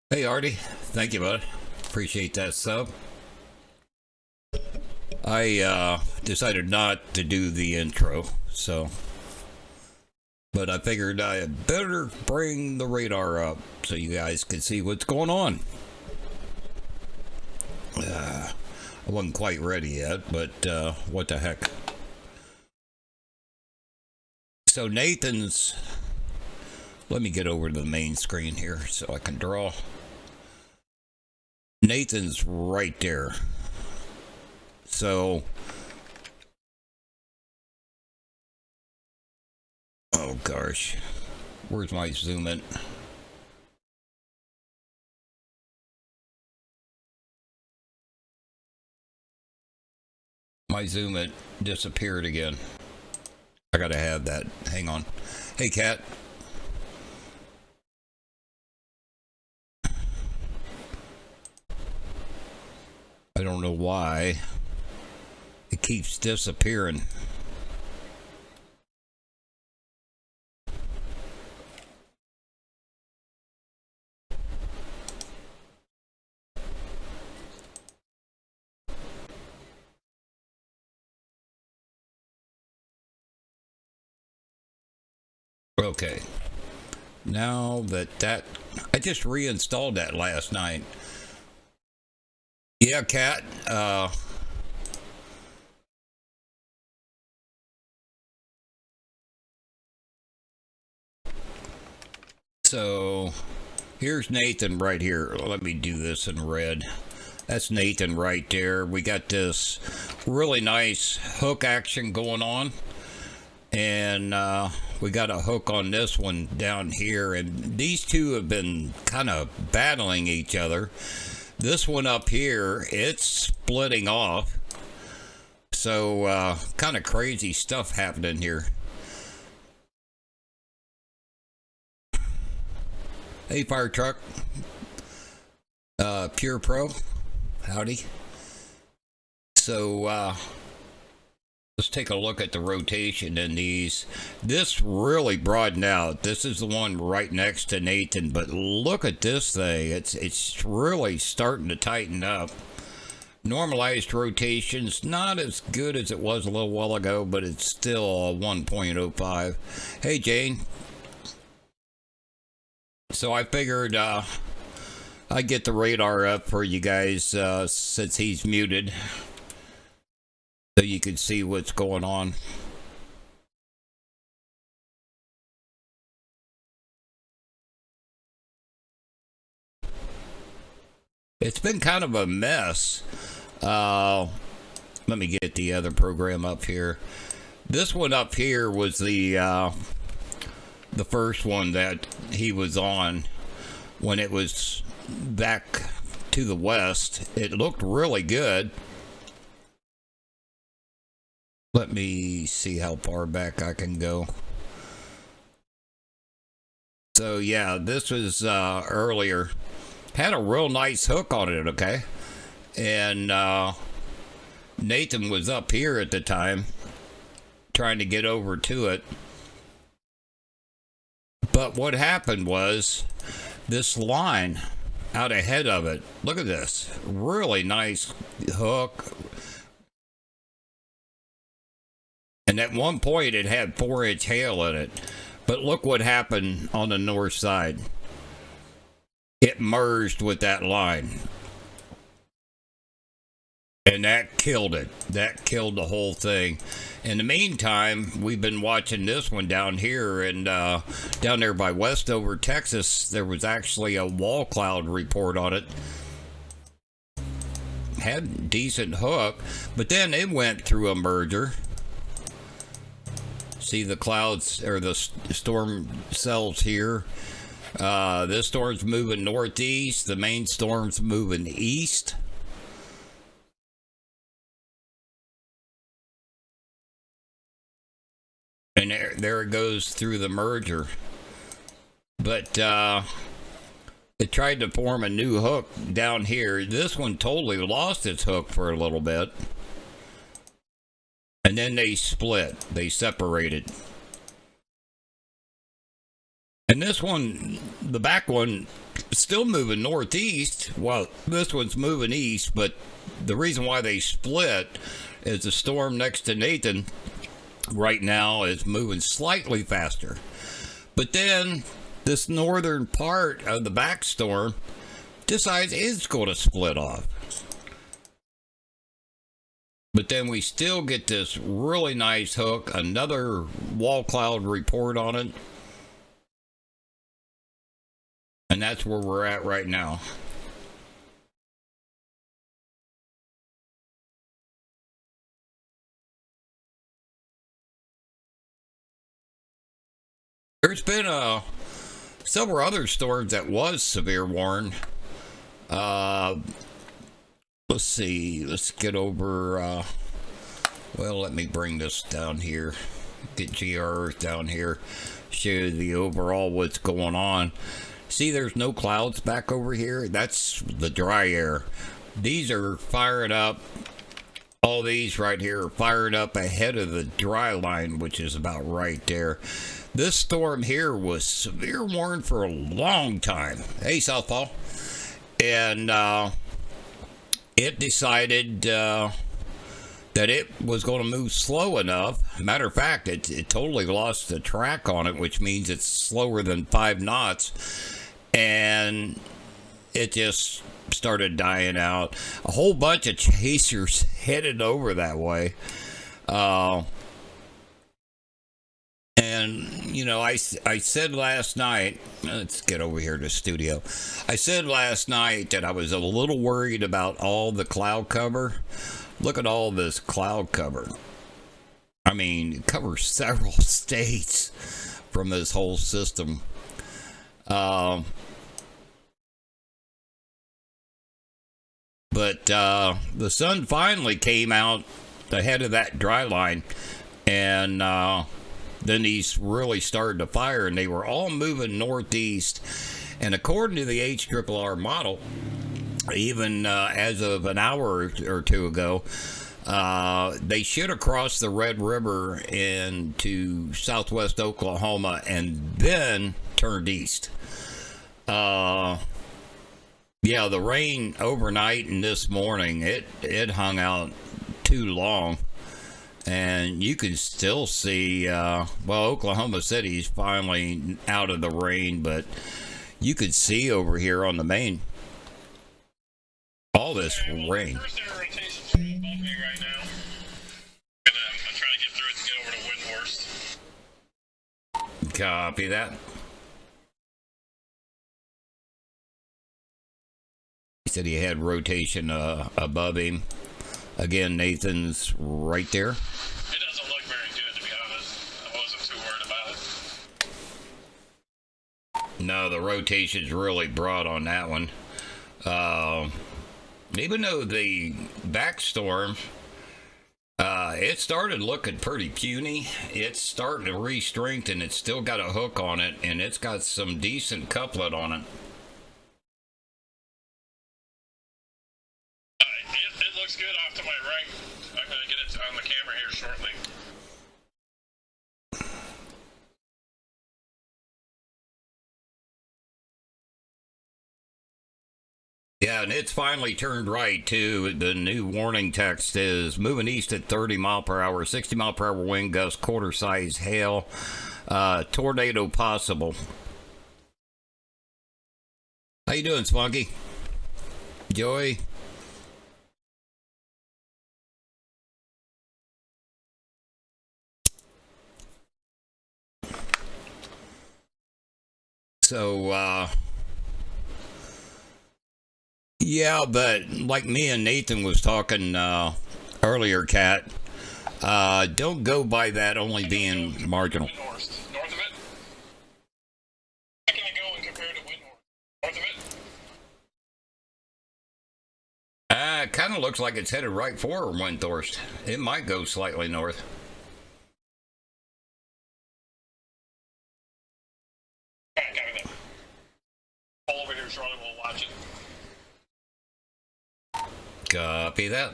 Hey Artie, thank you, bud. Appreciate that sub. I decided not to do the intro, but I figured I had better bring the radar up so you guys can see what's going on. I wasn't quite ready yet, but what the heck. So Nathan's. Let me get over to the main screen here so I can draw. Nathan's right there. So, oh gosh, where's my zoom in? My zoom in disappeared again. I gotta have that. Hang on. Hey, Cat. I don't know why it keeps disappearing. Okay. Now that I just reinstalled that last night. Yeah, Cat. So here's Nathan right here. Let me do this in red. That's Nathan right there. We got this really nice hook action going on. And we got a hook on this one down here. And these two have been kind of battling each other. This one up here, it's splitting off. So kind of crazy stuff happening here. Hey, fire truck. Pure Pro. Howdy. So let's take a look at the rotation in these. This really broadened out. This is the one right next to Nathan, but look at this thing. It's really starting to tighten up. Normalized rotation's not as good as it was a little while ago, but it's still a 1.05. Hey, Jane. So I figured I'd get the radar up for you guys since he's muted so you can see what's going on. It's been kind of a mess. Let me get the other program up here. This one up here was the first one that he was on when it was back to the west. It looked really good. Let me see how far back I can go. So yeah, this was earlier. Had a real nice hook on it, okay? And Nathan was up here at the time trying to get over to it. But what happened was this line out ahead of it. Look at this. Really nice hook. And at one point it had 4-inch hail in it. But look what happened on the north side. It merged with that line. And that killed it. That killed the whole thing. In the meantime, we've been watching this one down here, and down there by Westover, Texas, there was actually a wall cloud report on it. Had a decent hook, but then it went through a merger. See the clouds, or the storm cells here. This storm's moving northeast. The main storm's moving east. And there it goes through the merger. But it tried to form a new hook down here. This one totally lost its hook for a little bit. And then they split. They separated. And this one, the back one, still moving northeast. Well, this one's moving east, but the reason why they split is the storm next to Nathan right now is moving slightly faster. But then this northern part of the back storm decides it's going to split off. But then we still get this really nice hook, another wall cloud report on it. And that's where we're at right now. There's been several other storms that was severe warned. Let's see. Let's get over. Well, let me bring this down here. Get GR Earth down here. Show you the overall what's going on. See, there's no clouds back over here. That's the dry air. These are firing up. All these right here are firing up ahead of the dry line, which is about right there. This storm here was severe warned for a long time. Hey, Southpaw. And it decided that it was going to move slow enough. Matter of fact, it totally lost the track on it, which means it's slower than 5 knots. And it just started dying out. A whole bunch of chasers headed over that way. And, you know, I said last night, let's get over here to the studio. I said last night that I was a little worried about all the cloud cover. Look at all this cloud cover. I mean, it covers several states from this whole system. But the sun finally came out ahead of that dry line, and then these really started to fire, and they were all moving northeast. And according to the HRRR model, even as of an hour or two ago, they should have crossed the Red River into southwest Oklahoma and then turned east. Yeah, the rain overnight and this morning, it hung out too long. And you can still see, well, Oklahoma City's finally out of the rain, but you could see over here on the main all this rain. First air rotation's above me right now. I'm trying to get through it to get over to Windhorst. Copy that. He said he had rotation above him. Again, Nathan's right there. It doesn't look very good, to be honest. I wasn't too worried about it. No, the rotation's really broad on that one. Even though the backstorm, it started looking pretty puny. It's starting to re-strengthen. It's still got a hook on it, and it's got some decent couplet on it. It looks good off to my right. I'm going to get it on the camera here shortly. Yeah, and it's finally turned right, too. The new warning text is moving east at 30 mile per hour, 60 mile per hour wind gust, quarter size hail, tornado possible. How you doing, Spunky? Joey? So, yeah, but like me and Nathan was talking earlier, Kat, don't go by that only being marginal. Windhorst. North of it? How can I go and compare to Windhorst? North of it? Kind of looks like it's headed right for Windhorst. It might go slightly north. Alright, copy that. Pull over here shortly, we'll watch it. Copy that.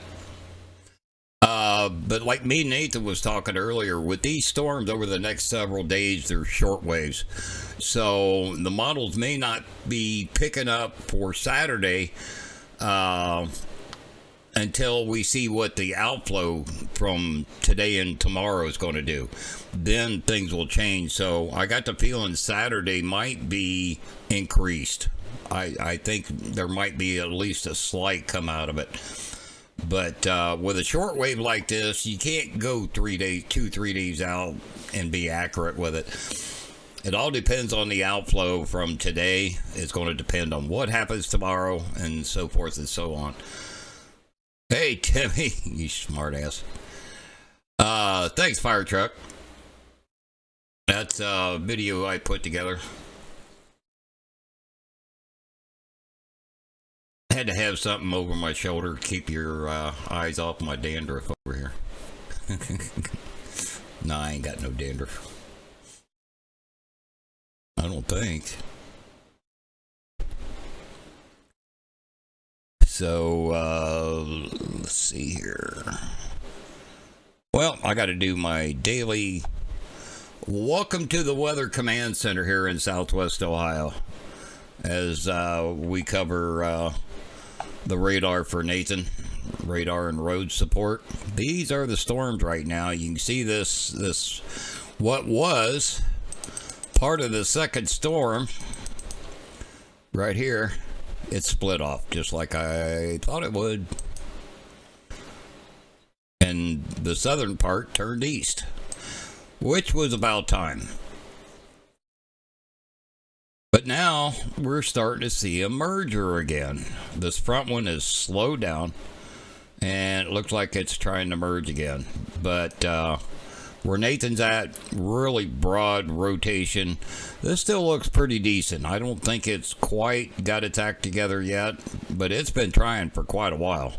But like me and Nathan was talking earlier, with these storms over the next several days, they're short waves. So the models may not be picking up for Saturday until we see what the outflow from today and tomorrow is going to do. Then things will change. So I got the feeling Saturday might be increased. I think there might be at least a slight come out of it. But with a short wave like this, you can't go 3 days, 2-3 days out and be accurate with it. It all depends on the outflow from today. It's going to depend on what happens tomorrow and so forth and so on. Hey, Timmy, you smartass. Thanks, Fire Truck. That's a video I put together. Had to have something over my shoulder to keep your eyes off my dandruff over here. No, I ain't got no dandruff. I don't think. So, let's see here. Well, I got to do my daily welcome to the Weather Command Center here in Southwest Ohio as we cover the radar for Nathan, radar and road support. These are the storms right now. You can see this what was part of the second storm right here. It split off just like I thought it would. And the southern part turned east, which was about time. But now we're starting to see a merger again. This front one is slowed down and it looks like it's trying to merge again. But where Nathan's at, really broad rotation. This still looks pretty decent. I don't think it's quite got its act together yet, but it's been trying for quite a while.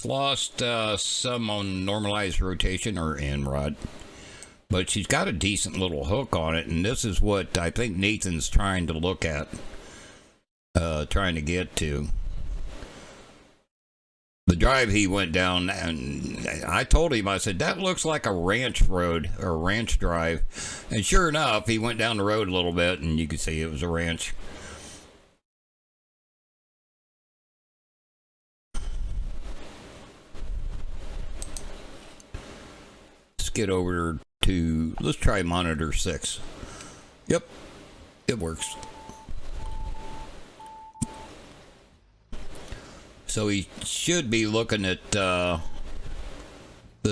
Lost some on normalized rotation or in rod, but she's got a decent little hook on it, and this is what I think Nathan's trying to look at, trying to get to. The drive he went down, and I told him, I said, that looks like a ranch road or ranch drive, and sure enough, he went down the road a little bit, and you could see it was a ranch. Get over to, let's try monitor 6. Yep, it works. So he should be looking at the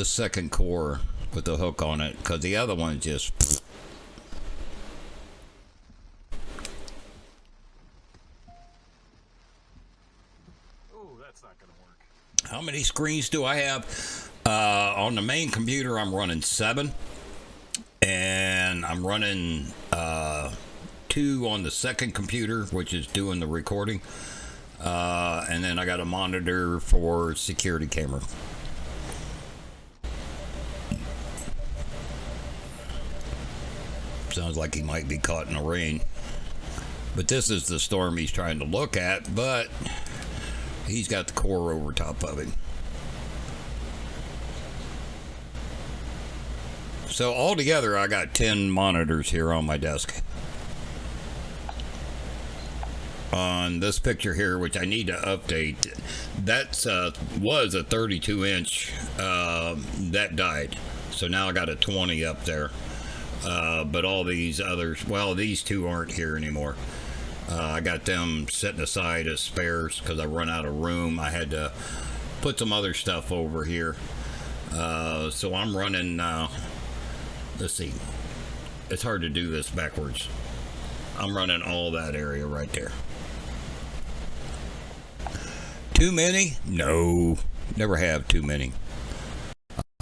second core with the hook on it, because the other one's just Oh, that's not gonna work. How many screens do I have? On the main computer, I'm running 7, and I'm running 2 on the second computer, which is doing the recording, and then I got a monitor for security camera. Sounds like he might be caught in the rain, but this is the storm he's trying to look at, but he's got the core over top of him. So altogether, I got 10 monitors here on my desk. On this picture here, which I need to update, that was a 32-inch that died. So now I got a 20 up there. But all these others, well, these two aren't here anymore. I got them setting aside as spares because I run out of room. I had to put some other stuff over here. So I'm running... let's see, it's hard to do this backwards. I'm running all that area right there. Too many? No, never have too many.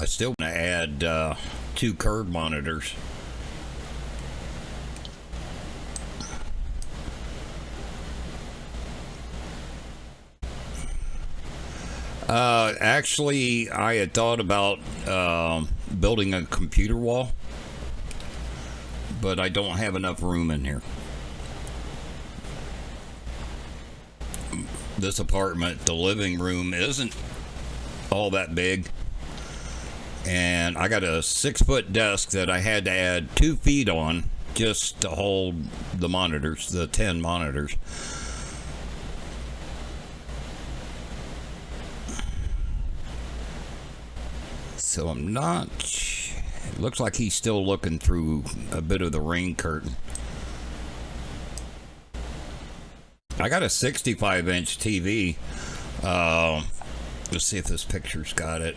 I still want to add 2 curve monitors. Actually, I had thought about building a computer wall, but I don't have enough room in here. this apartment, the living room isn't all that big. And I got a 6-foot desk that I had to add 2 feet on just to hold the monitors, the 10 monitors. So I'm not. It looks like he's still looking through a bit of the rain curtain. I got a 65-inch TV. Let's see if this picture's got it.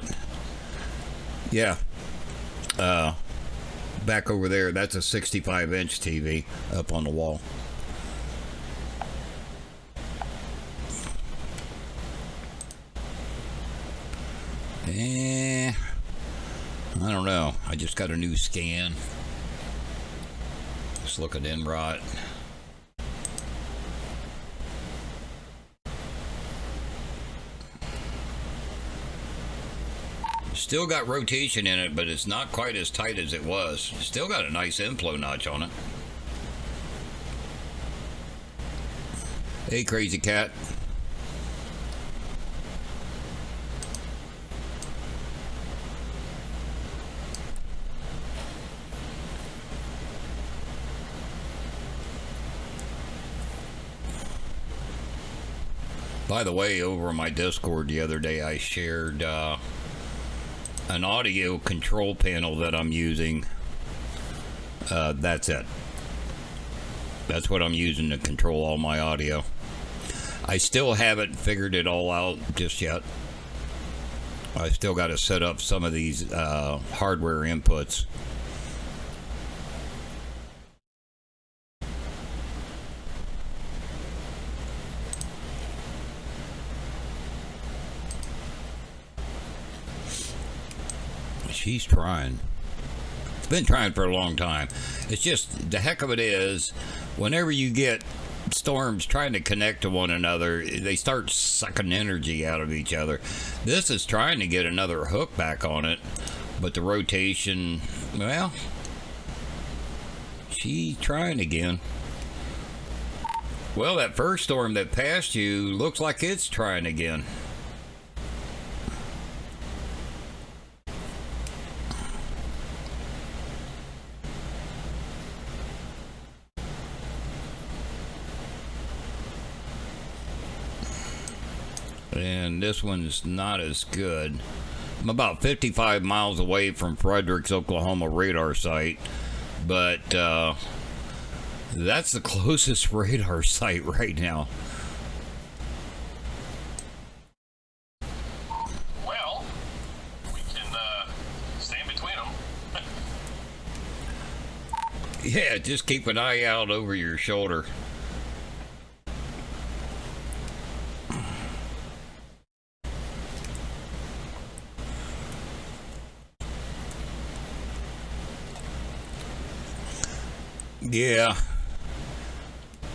Yeah. Back over there, that's a 65-inch TV up on the wall. I don't know. I just got a new scan. Just look at Enrot. Still got rotation in it, but it's not quite as tight as it was. Still got a nice inflow notch on it. Hey, crazy cat. By the way, over on my Discord the other day, I shared an audio control panel that I'm using. That's it. That's what I'm using to control all my audio. I still haven't figured it all out just yet. I still got to set up some of these hardware inputs. She's trying. It's been trying for a long time. It's just, the heck of it is, whenever you get storms trying to connect to one another, they start sucking energy out of each other. This is trying to get another hook back on it, but the rotation, well, she's trying again. Well, that first storm that passed you looks like it's trying again. And this one's not as good. I'm about 55 miles away from Fredericks, Oklahoma radar site, but that's the closest radar site right now. Well, we can stand between them. Yeah, just keep an eye out over your shoulder. Yeah,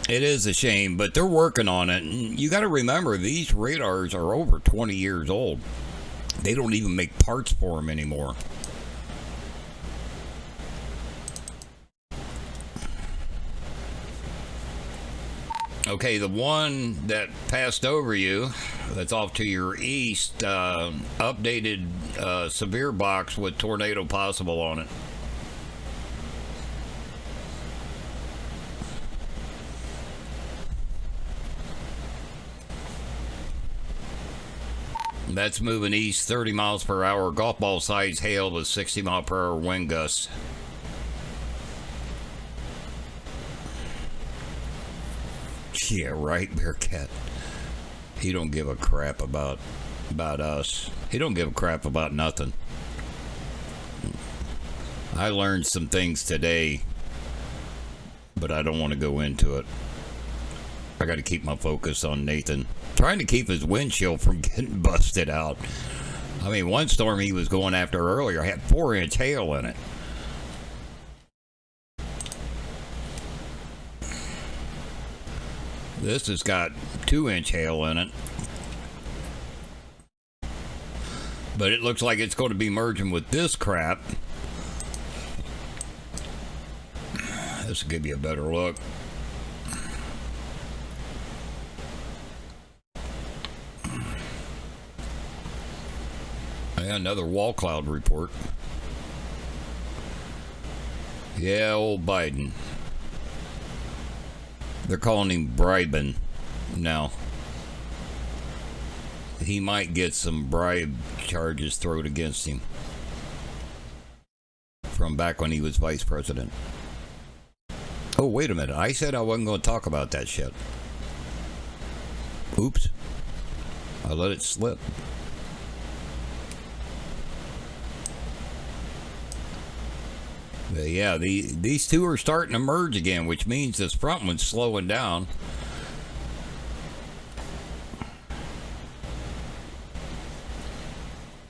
it is a shame, but they're working on it. And you got to remember, these radars are over 20 years old. They don't even make parts for them anymore. Okay, the one that passed over you, that's off to your east, updated severe box with tornado possible on it. That's moving east 30 miles per hour, golf ball size hail with 60 mile per hour wind gusts. Yeah, right, Bearcat. He don't give a crap about us. He don't give a crap about nothing. I learned some things today, but I don't want to go into it. I got to keep my focus on Nathan. Trying to keep his windshield from getting busted out. I mean, one storm he was going after earlier had 4-inch hail in it. This has got 2-inch hail in it. But it looks like it's going to be merging with this crap. This will give you a better look. Another wall cloud report. Yeah, old Biden. They're calling him bribing now. He might get some bribe charges thrown against him from back when he was vice president. Oh, wait a minute. I said I wasn't going to talk about that shit. Oops. I let it slip. But yeah, these two are starting to merge again, which means this front one's slowing down.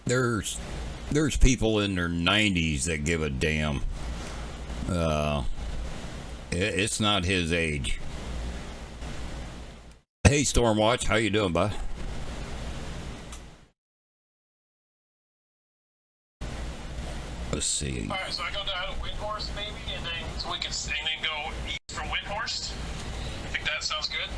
There's people in their 90s that give a damn. It's not his age. Hey, Stormwatch, how you doing, bud? Let's see. All right, so I go down to Windhorst maybe, and then so we can go east from Windhorst. I think that sounds good.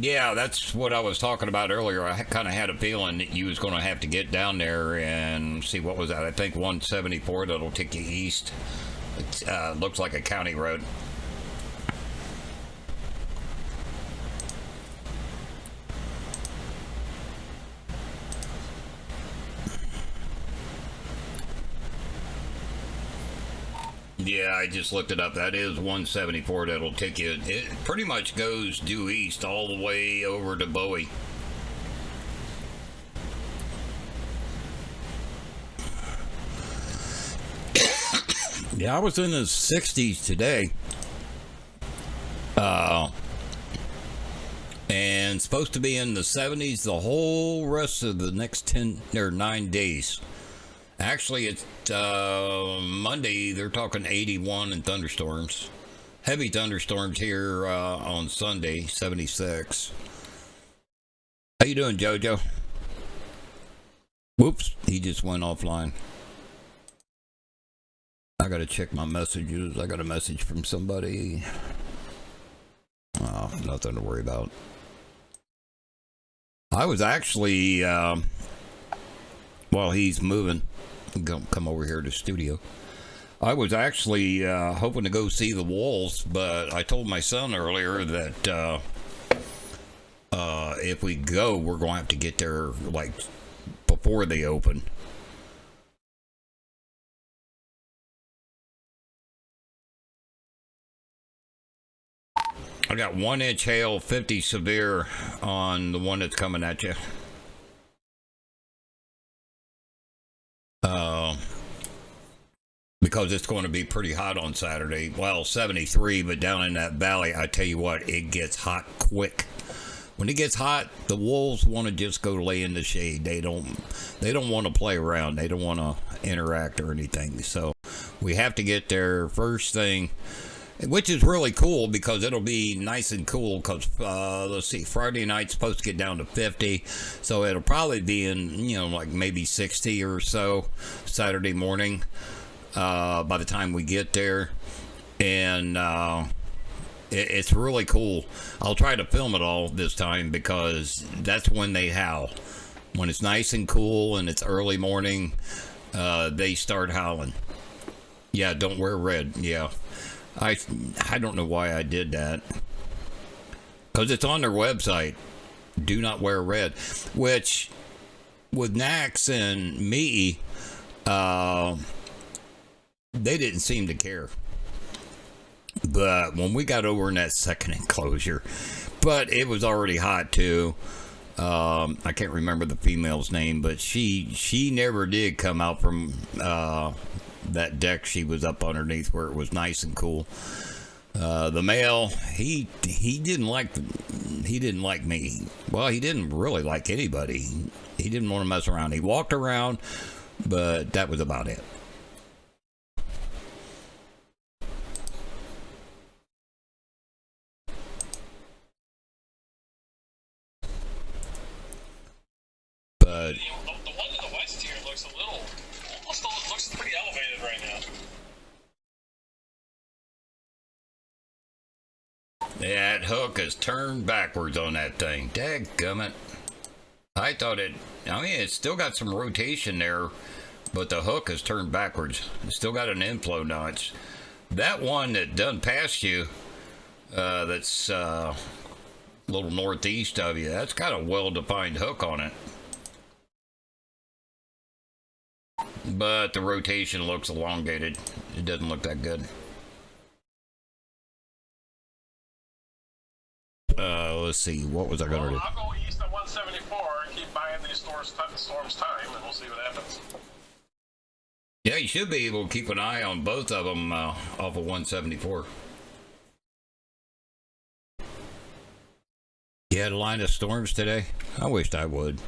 Yeah, that's what I was talking about earlier. I kind of had a feeling that you was going to have to get down there and see what was that. I think 174 that'll take you east. It looks like a county road. Yeah, I just looked it up. That is 174 that'll take you. It pretty much goes due east all the way over to Bowie. Yeah, I was in the 60s today. And supposed to be in the 70s the whole rest of the next 10 or 9 days. Actually, it's Monday. They're talking 81 and thunderstorms. Heavy thunderstorms here on Sunday, 76. How you doing, JoJo? Whoops, he just went offline. I gotta check my messages. I got a message from somebody. Oh, nothing to worry about. I was actually, while he's moving, come over here to the studio. I was actually hoping to go see the Wolves, but I told my son earlier that if we go, we're going to have to get there like before they open. I got 1 inch hail, 50 severe on the one that's coming at you. Because it's going to be pretty hot on Saturday. Well, 73, but down in that valley, I tell you what, it gets hot quick. When it gets hot, the wolves want to just go lay in the shade. They don't want to play around. They don't want to interact or anything. So we have to get there first thing, which is really cool because it'll be nice and cool because, let's see, Friday night's supposed to get down to 50. So it'll probably be in, like maybe 60 or so Saturday morning by the time we get there. And it's really cool. I'll try to film it all this time because that's when they howl. When it's nice and cool and it's early morning, they start howling. Yeah, don't wear red. Yeah. I don't know why I did that. Because it's on their website. Do not wear red. Which, with Nax and me, they didn't seem to care. But when we got over in that second enclosure, but it was already hot too. I can't remember the female's name, but she never did come out from that deck. She was up underneath where it was nice and cool. The male, he didn't like me. Well, he didn't really like anybody. He didn't want to mess around. He walked around, but that was about it. But the one to the west here looks looks pretty elevated right now. that hook is turned backwards on that thing. Dadgummit. I thought I mean, it's still got some rotation there, but the hook is turned backwards. It's still got an inflow notch. That one that done past you, that's a little northeast of you, that's got a well-defined hook on it. But the rotation looks elongated. It doesn't look that good. Let's see. What was I going to do? I'll go east at 174 and keep buying these storms time, and we'll see what happens. Yeah, you should be able to keep an eye on both of them off of 174. You had a line of storms today? I wished I would.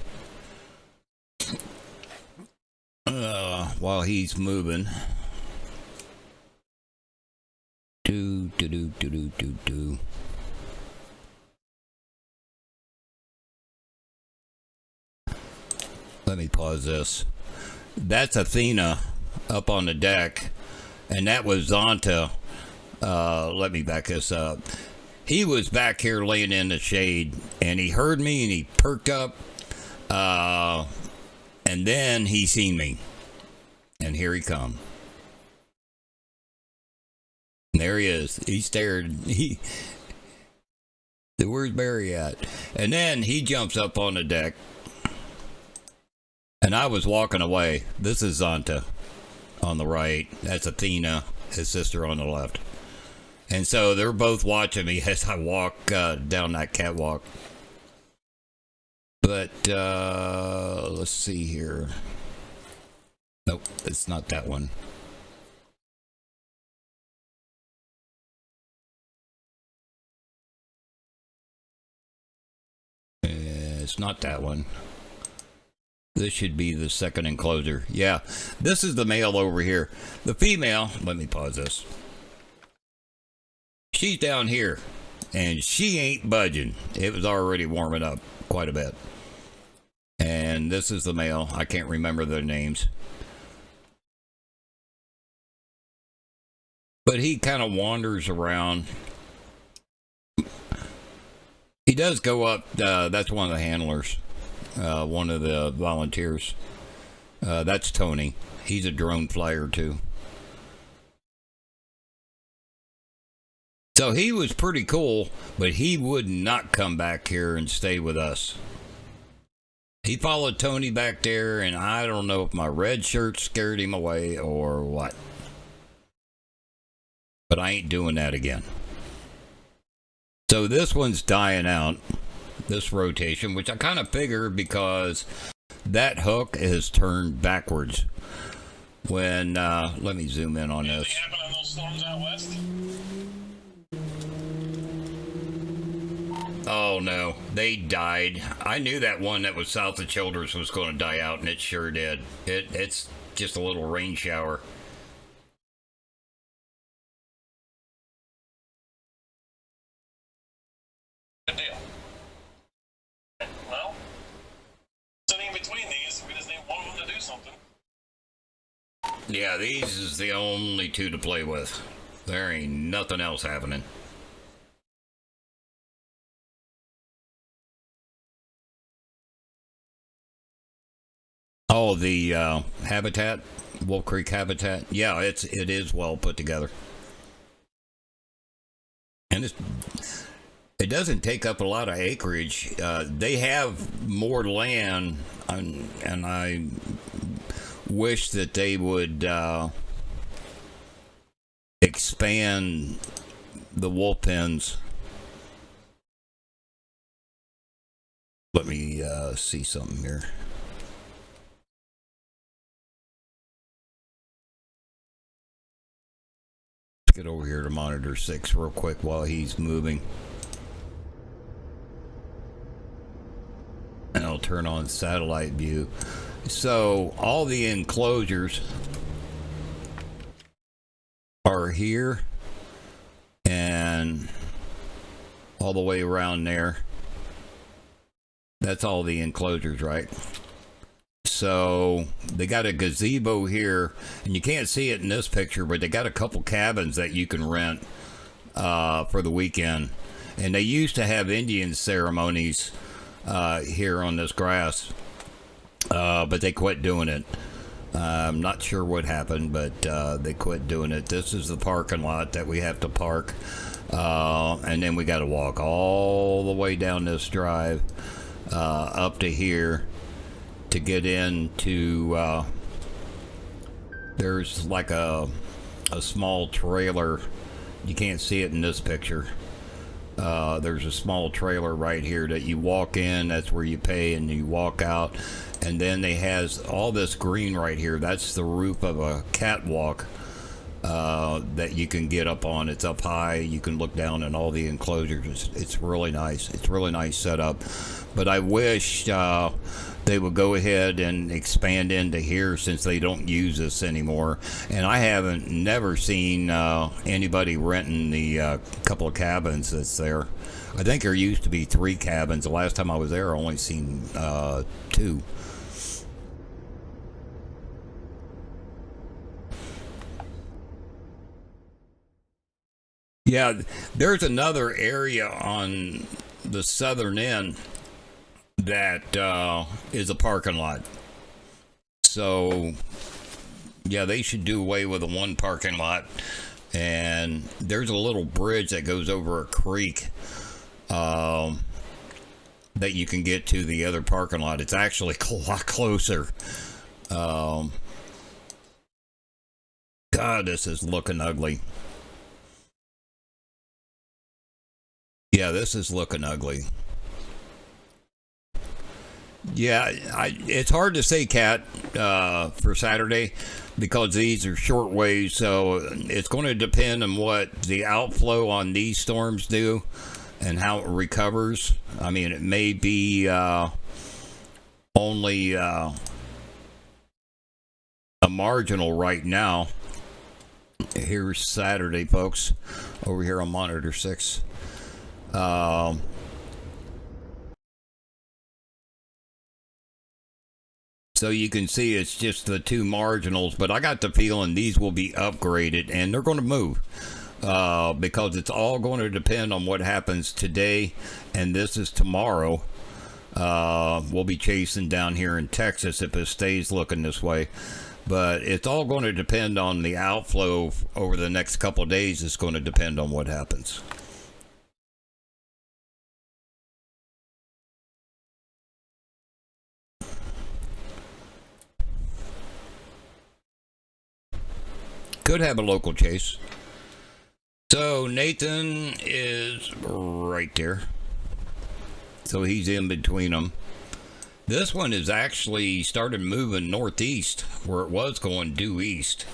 While he's moving. Do. Let me pause this. That's Athena up on the deck, and that was Zonta. Let me back this up. He was back here laying in the shade, and he heard me, and he perked up, and then he seen me, and here he come. And there he is. He stared. Where's Barry at? And then he jumps up on the deck. And I was walking away. This is Zonta on the right. That's Athena, his sister, on the left. And so they're both watching me as I walk down that catwalk. But let's see here. Nope, it's not that one. It's not that one. This should be the second enclosure. Yeah, this is the male over here. The female, let me pause this. She's down here, and she ain't budging. It was already warming up quite a bit. And this is the male. I can't remember their names. But he kind of wanders around. He does go up. That's one of the handlers. One of the volunteers. That's Tony. He's a drone flyer too. So he was pretty cool, but he would not come back here and stay with us. He followed Tony back there, and I don't know if my red shirt scared him away or what. But I ain't doing that again. So this one's dying out. This rotation, which I kind of figured because that hook is turned backwards. When let me zoom in on this. Anything happen on those storms out west? Oh no, they died. I knew that one that was south of Childers was going to die out, and it sure did. It's just a little rain shower. Good deal. Well, sitting in between these, we just need one of them to do something. Yeah, these is the only two to play with. There ain't nothing else happening. Oh, the habitat, Wolf Creek habitat. Yeah, it is well put together, and it doesn't take up a lot of acreage. They have more land, and I wish that they would expand the wolf pens. Let me see something here. Get over here to monitor 6 real quick while he's moving. And I'll turn on satellite view. So all the enclosures are here and all the way around there. That's all the enclosures, right? So they got a gazebo here, and you can't see it in this picture, but they got a couple cabins that you can rent for the weekend. And they used to have Indian ceremonies here on this grass, but they quit doing it. I'm not sure what happened, but they quit doing it. This is the parking lot that we have to park, and then we got to walk all the way down this drive up to here to get into. There's like a small trailer. You can't see it in this picture. There's a small trailer right here that you walk in. That's where you pay, and you walk out. And then they has all this green right here. That's the roof of a catwalk that you can get up on. It's up high. You can look down in all the enclosures. It's really nice. It's really nice setup. But I wish they would go ahead and expand into here since they don't use this anymore. And I haven't never seen anybody renting the couple of cabins that's there. I think there used to be 3 cabins. The last time I was there, I only seen 2. Yeah, there's another area on the southern end that is a parking lot. So, yeah, they should do away with the one parking lot. And there's a little bridge that goes over a creek that you can get to the other parking lot. It's actually a lot closer. God, this is looking ugly. Yeah, this is looking ugly. Yeah, it's hard to say, Cat, for Saturday because these are short waves, so it's going to depend on what the outflow on these storms do and how it recovers. I mean, it may be only a marginal right now. Here's Saturday, folks, over here on Monitor 6. So you can see it's just the 2 marginals, but I got the feeling these will be upgraded and they're going to move because it's all going to depend on what happens today, and this is tomorrow. We'll be chasing down here in Texas if it stays looking this way, but it's all going to depend on the outflow over the next couple of days. It's going to depend on what happens. Could have a local chase. So Nathan is right there. So he's in between them. This one is actually started moving northeast where it was going due east.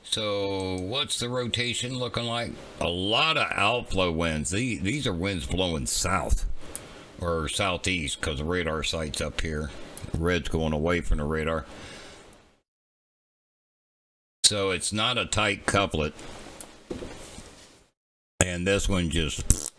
So what's the rotation looking like? A lot of outflow winds. These are winds blowing south or southeast because the radar sight's up here. Red's going away from the radar. So it's not a tight couplet. And this one just...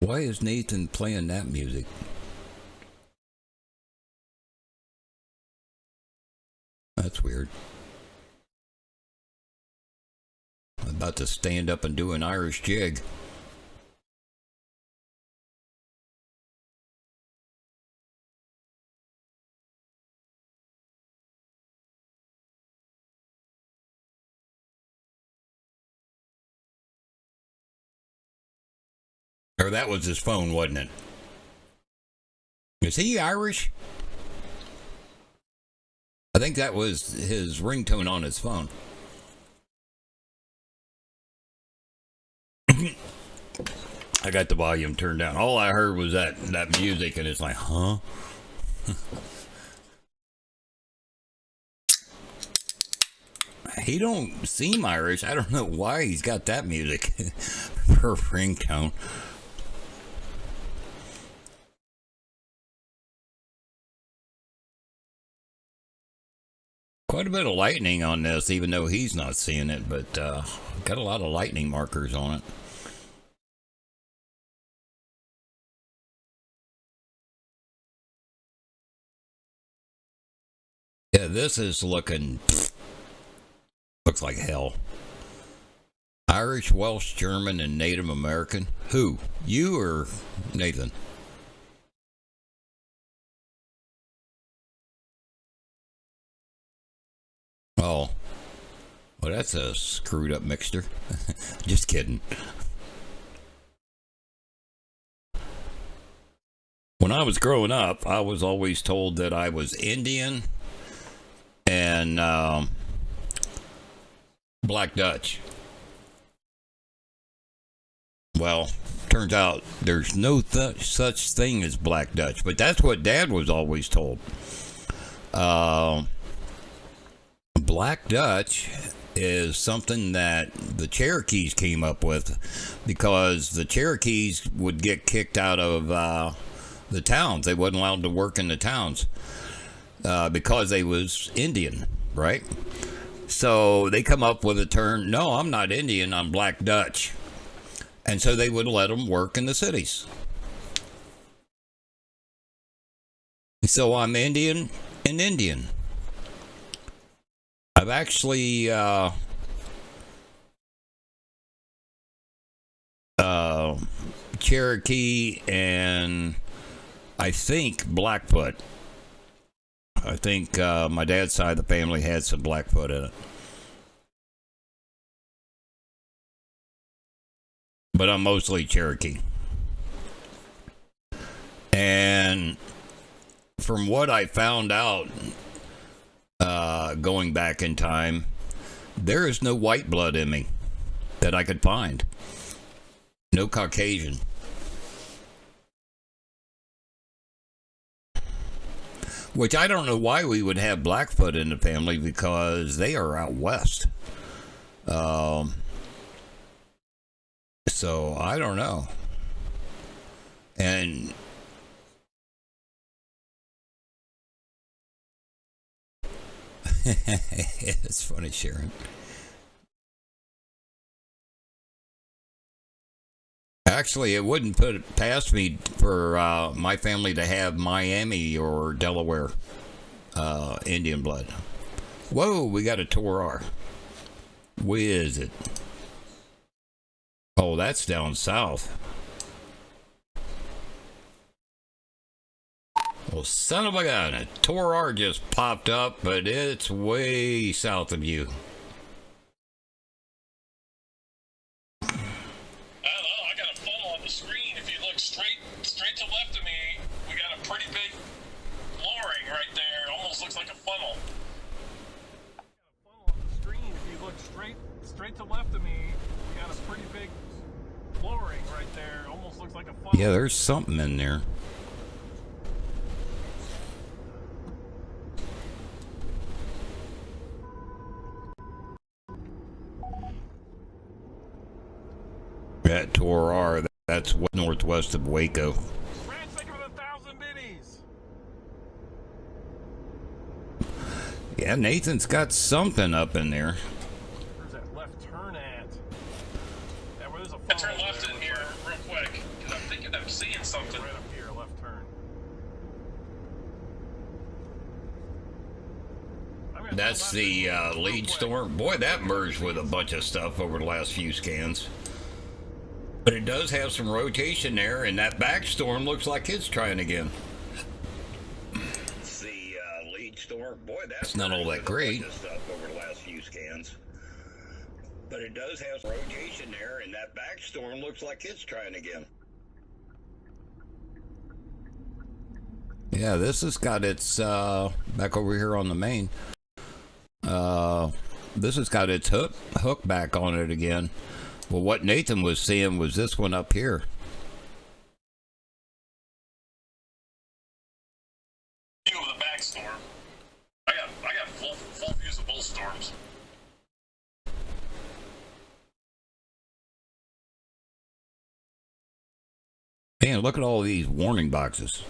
Why is Nathan playing that music? That's weird. I'm about to stand up and do an Irish jig. Or that was his phone, wasn't it? Is he Irish? I think that was his ringtone on his phone. I got the volume turned down. All I heard was that music, and it's like, huh? He don't seem Irish. I don't know why he's got that music for ringtone. Quite a bit of lightning on this, even though he's not seeing it, but got a lot of lightning markers on it. Yeah, this is looks like hell. Irish, Welsh, German, and Native American. Who? You or Nathan? Oh, well, that's a screwed up mixture. Just kidding. When I was growing up, I was always told that I was Indian and Black Dutch. Well, turns out there's no such thing as Black Dutch, but that's what Dad was always told. Uh, Black Dutch is something that the Cherokees came up with because the Cherokees would get kicked out of the towns. They wasn't allowed to work in the towns because they was Indian, right? So they come up with a term. No, I'm not Indian. I'm Black Dutch, and so they would let them work in the cities. So I'm Indian and Indian. I've actually Cherokee and I think Blackfoot. I think my dad's side of the family had some Blackfoot in it. But I'm mostly Cherokee. And from what I found out going back in time, there is no white blood in me that I could find. No Caucasian. Which I don't know why we would have Blackfoot in the family because they are out west. So I don't know. And it's funny, Sharon. Actually, it wouldn't put it past me for my family to have Miami or Delaware Indian blood. Whoa, we got a Torah. Where is it? Oh, that's down south. Well, son of a gun, a Torah just popped up, but it's way south of you. Straight to left of me, we got a pretty big flooring right there. Almost looks like a funnel. Got a funnel on the screen. If you look straight to left of me, we got a pretty big flooring right there. Almost looks like a funnel. Yeah, there's something in there. That Torah, that's northwest of Waco. Yeah, Nathan's got something up in there. Where's that left turn at? Yeah, where there's a turn left in here real quick. Because I'm thinking I'm seeing something. Right up here, left turn. That's the lead storm. Boy, that merged with a bunch of stuff over the last few scans. But it does have some rotation there, and that back storm looks like it's trying again. It's the lead storm. Boy, that's not all that great. Stuff over the last few scans. But it does have some rotation there, and that back storm looks like it's trying again. Yeah, this has got its back over here on the main. This has got its hook back on it again. Well, what Nathan was seeing was this one up here. View of the back storm. I got full views of both storms. Man, look at all these warning boxes.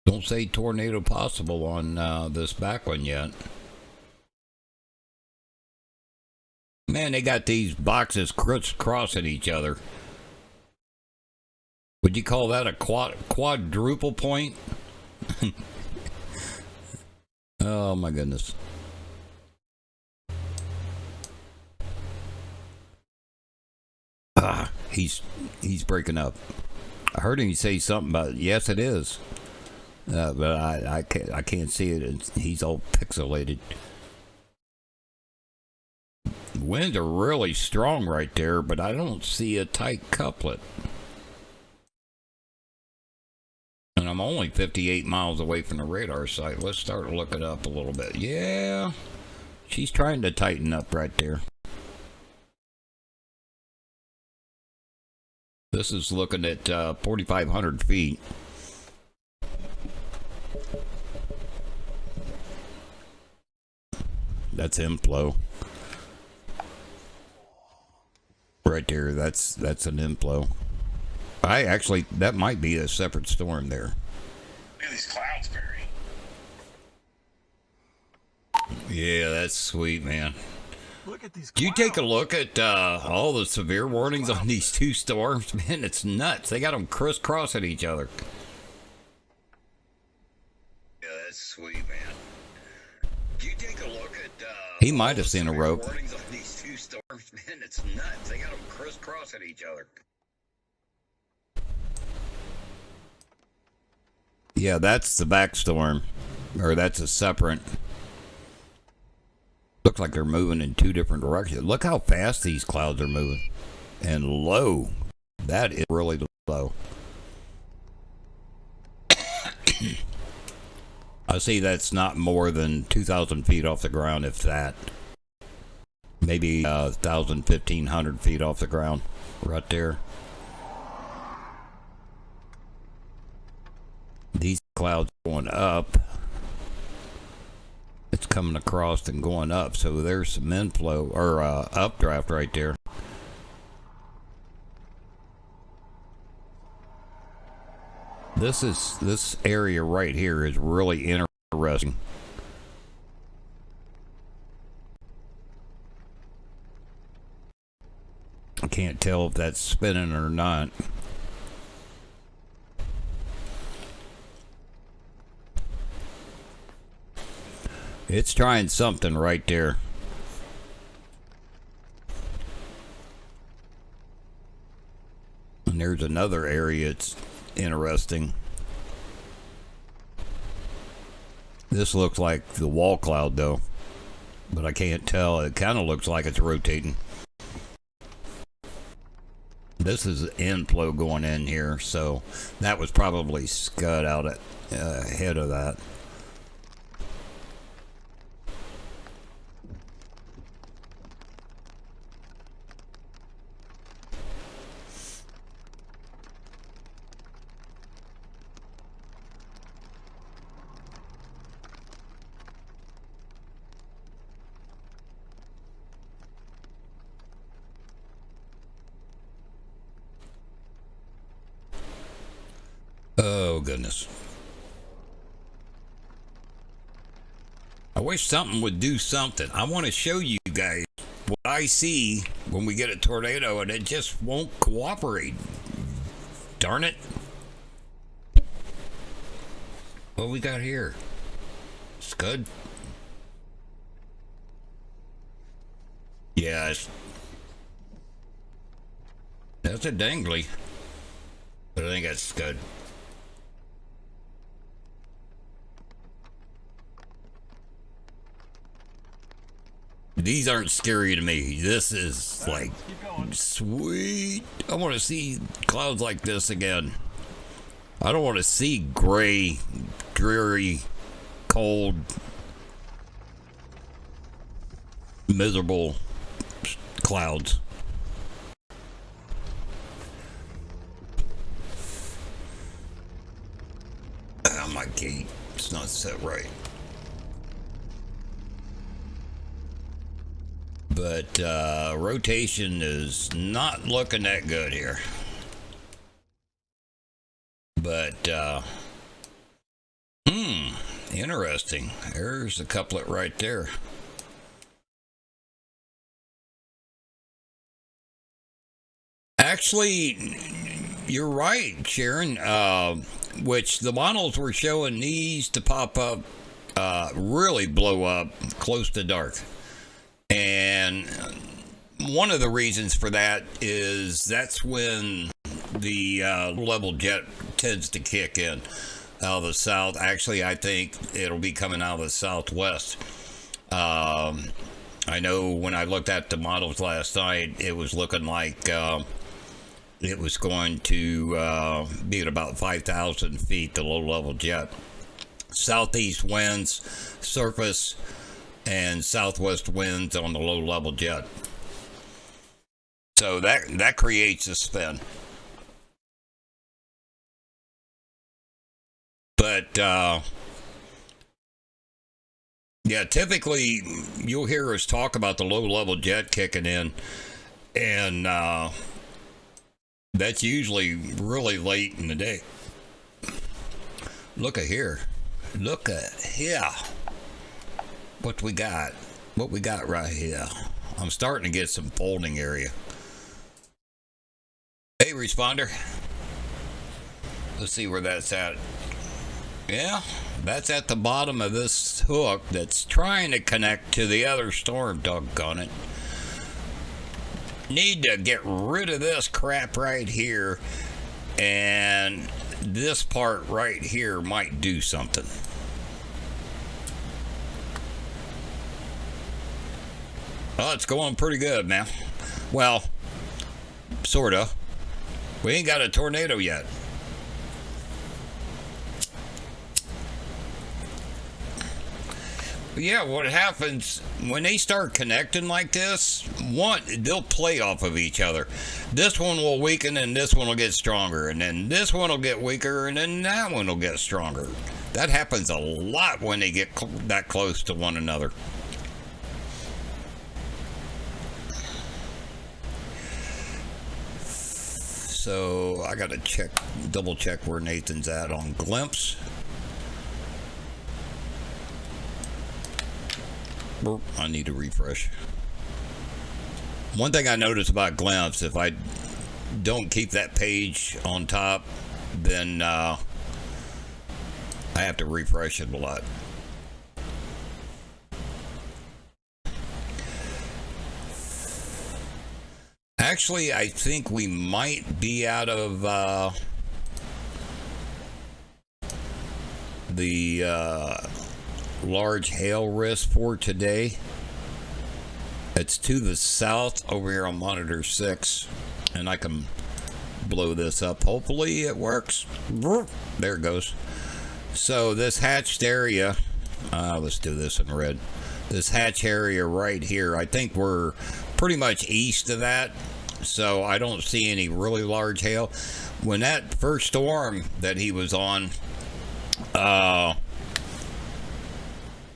Don't say tornado possible on this back one yet. Man, they got these boxes crossing each other. Would you call that a quadruple point? Oh my goodness. He's breaking up. I heard him say something about yes, it is, but I can't see it. He's all pixelated. Winds are really strong right there, but I don't see a tight couplet. And I'm only 58 miles away from the radar site. Let's start looking up a little bit. Yeah, she's trying to tighten up right there. This is looking at 4,500 feet. That's inflow. Right there, that's an inflow. That might be a separate storm there. Look at these clouds, Barry. Yeah, that's sweet, man. Look at these clouds. Do you take a look at all the severe warnings on these two storms? Man, it's nuts. They got them crisscrossing each other. Yeah, that's sweet, man. Do you take a look at he might have seen a rope. Warnings on these two storms, man, it's nuts. They got them crisscrossing each other. Yeah, that's the back storm, or that's a separate. Looks like they're moving in two different directions. Look how fast these clouds are moving. And low. That is really low. I see that's not more than 2,000 feet off the ground, if that. Maybe 1,000, 1,500 feet off the ground. Right there. These clouds going up. It's coming across and going up, so there's some inflow or updraft right there. This area right here is really interesting. I can't tell if that's spinning or not. It's trying something right there. And there's another area it's interesting. This looks like the wall cloud though, but I can't tell. It kind of looks like it's rotating. This is inflow going in here, so that was probably scud out ahead of that. Oh, goodness. I wish something would do something. I want to show you guys what I see when we get a tornado and it just won't cooperate. Darn it. What we got here? Scud? Yes. That's a dangly. But I think that's Scud. These aren't scary to me. This is like sweet. I want to see clouds like this again. I don't want to see gray, dreary, cold, miserable clouds. Oh, my gate. It's not set right. But rotation is not looking that good here. But interesting. There's a couplet right there. Actually, you're right, Sharon. Which the models were showing these to pop up, really blow up close to dark. And one of the reasons for that is that's when the level jet tends to kick in out of the south. Actually, I think it'll be coming out of the southwest. I know when I looked at the models last night, it was looking like it was going to be at about 5,000 feet, the low level jet. Southeast winds, surface, and southwest winds on the low level jet. So that creates a spin. But yeah, typically you'll hear us talk about the low level jet kicking in, and that's usually really late in the day. Look at here. Look at here. What we got? What we got right here? I'm starting to get some folding area. Hey, responder. Let's see where that's at. Yeah, that's at the bottom of this hook that's trying to connect to the other storm, doggone it. Need to get rid of this crap right here, and this part right here might do something. Oh, it's going pretty good, man. Well, sorta. We ain't got a tornado yet. But yeah, what happens when they start connecting like this, one, they'll play off of each other. This one will weaken and this one will get stronger, and then this one will get weaker and then that one will get stronger. That happens a lot when they get that close to one another. So I gotta double check where Nathan's at on glimpse. I need to refresh. One thing I noticed about glimpse, if I don't keep that page on top, then I have to refresh it a lot. Actually, I think we might be out of the large hail risk for today. It's to the south over here on monitor 6, and I can blow this up. Hopefully it works. There it goes. So this hatched area, let's do this in red. This hatch area right here, I think we're pretty much east of that, so I don't see any really large hail. When that first storm that he was on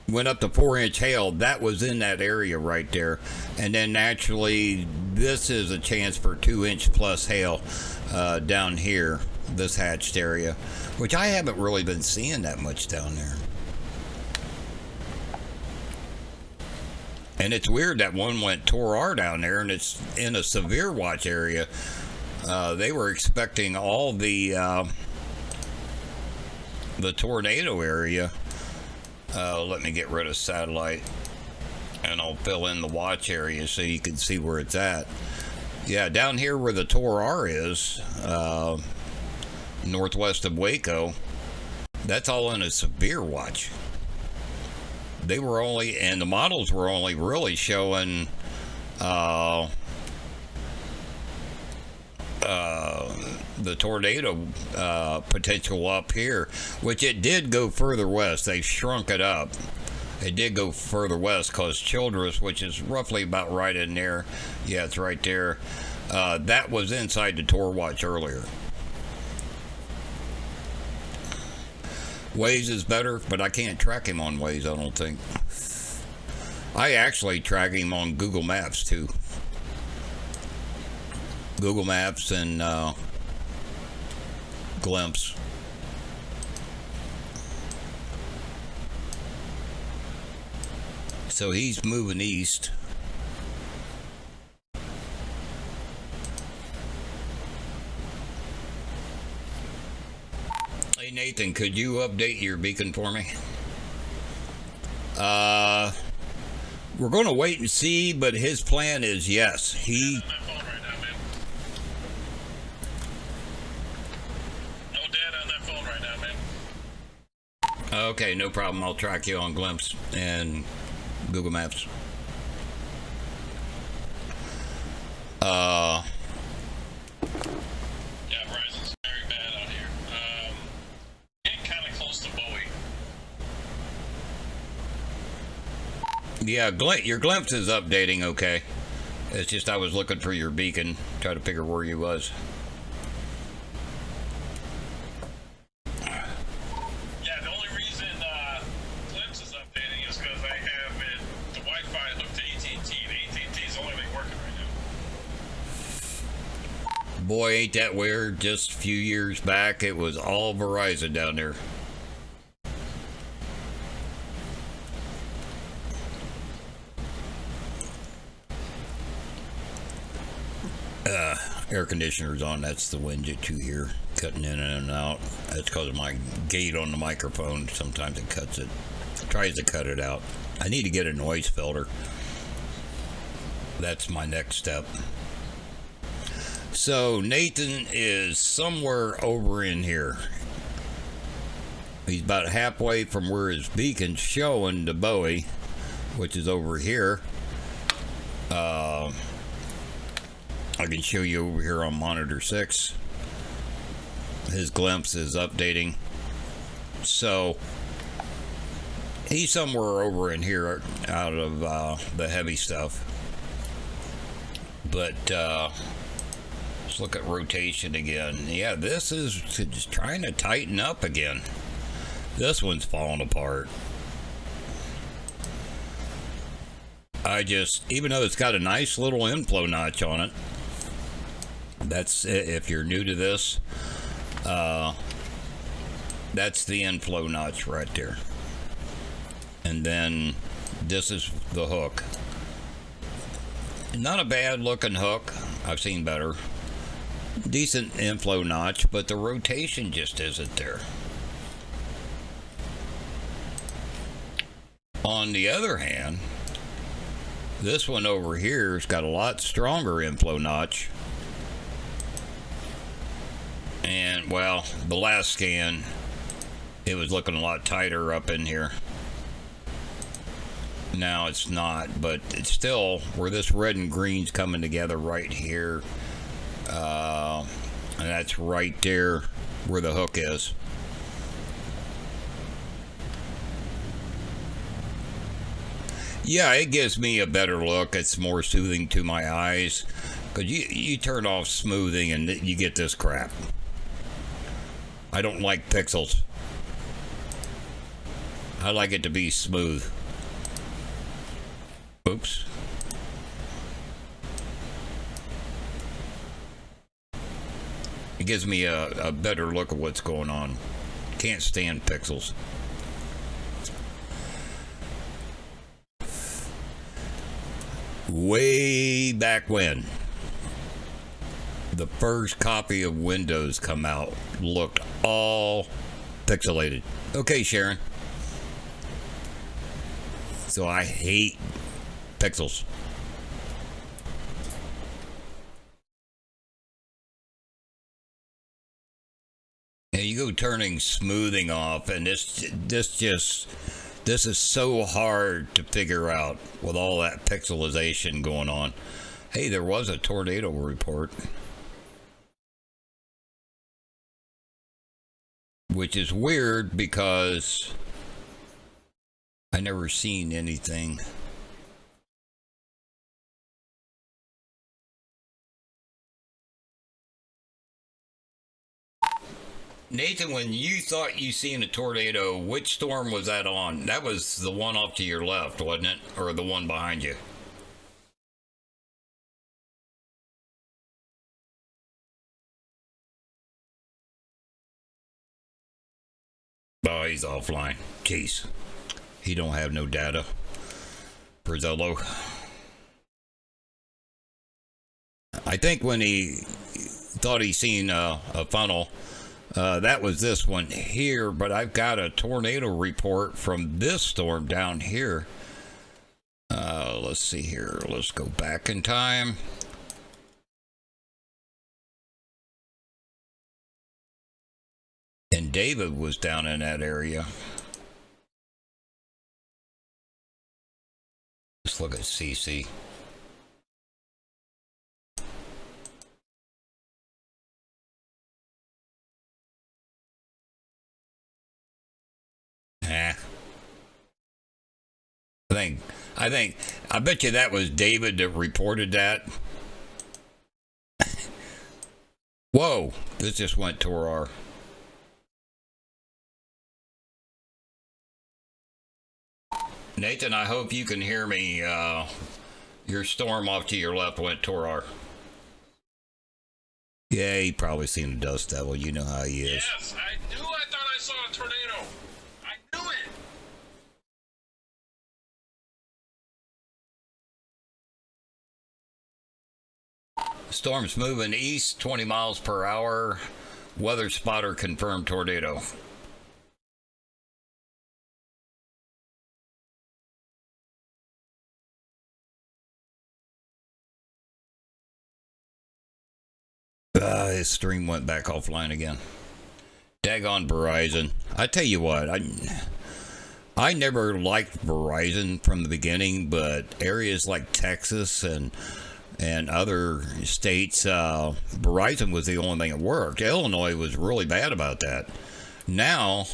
went up to 4-inch hail, that was in that area right there. And then naturally, this is a chance for 2-inch plus hail down here, this hatched area, which I haven't really been seeing that much down there. And it's weird that one went Tor R down there, and it's in a severe watch area. They were expecting all the tornado area. Let me get rid of satellite, and I'll fill in the watch area so you can see where it's at. Yeah, down here where the Tor R is, northwest of Waco, that's all in a severe watch. They were only, and the models were only really showing the tornado potential up here, which it did go further west. They shrunk it up. It did go further west because Childress, which is roughly about right in there, yeah, it's right there, that was inside the Tor watch earlier. Waze is better, but I can't track him on Waze, I don't think. I actually track him on Google Maps too. Google Maps and Glimpse. So he's moving east. Hey Nathan, could you update your beacon for me? We're going to wait and see, but his plan is yes. He. On that phone right now, man. No data on that phone right now, man. Okay, no problem. I'll track you on Glimpse and Google Maps. Yeah, Verizon's very bad out here. Getting kind of close to Bowie. Yeah, your Glimpse is updating okay. It's just I was looking for your beacon, try to figure where you was. Yeah, the only reason Glimpse is updating is because I have the Wi-Fi hooked to AT&T, and AT&T's the only thing working right now. Boy, ain't that weird. Just a few years back, it was all Verizon down there. Air conditioner's on. That's the wind that you hear cutting in and out. That's because of my gate on the microphone. Sometimes it cuts it. Tries to cut it out. I need to get a noise filter. That's my next step. So Nathan is somewhere over in here. He's about halfway from where his beacon's showing to Bowie, which is over here. I can show you over here on monitor 6. His Glimpse is updating. So he's somewhere over in here out of the heavy stuff. But let's look at rotation again. Yeah, this is just trying to tighten up again. This one's falling apart. Even though it's got a nice little inflow notch on it, that's, if you're new to this, that's the inflow notch right there. And then this is the hook. Not a bad looking hook. I've seen better. Decent inflow notch, but the rotation just isn't there. On the other hand, this one over here has got a lot stronger inflow notch. And, well, the last scan, it was looking a lot tighter up in here. Now it's not, but it's still where this red and green's coming together right here. And that's right there where the hook is. Yeah, it gives me a better look. It's more soothing to my eyes. Because you turn off smoothing and you get this crap. I don't like pixels. I like it to be smooth. Oops. It gives me a better look at what's going on. Can't stand pixels. Way back when the first copy of Windows come out, looked all pixelated. Okay, Sharon. So I hate pixels. And you go turning smoothing off, and this is so hard to figure out with all that pixelization going on. Hey, there was a tornado report, which is weird because I never seen anything. Nathan, when you thought you seen a tornado, which storm was that on? That was the one off to your left, wasn't it? Or the one behind you? Oh, he's offline. Jeez. He don't have no data. Brizzello. I think when he thought he seen a funnel, That was this one here, but I've got a tornado report from this storm down here. Let's see here. Let's go back in time. And David was down in that area. Let's look at CC. I bet you that was David that reported that. Whoa, this just went to our. Nathan, I hope you can hear me. Your storm off to your left went Torar. Yeah, he probably seen a dust devil. You know how he is. Yes, I knew. I thought I saw a tornado. I knew it. Storm's moving east, 20 miles per hour. Weather spotter confirmed tornado. His stream went back offline again. Daggone Verizon. I tell you what, I never liked Verizon from the beginning, but areas like Texas and other states, Verizon was the only thing that worked. Illinois was really bad about that. Now,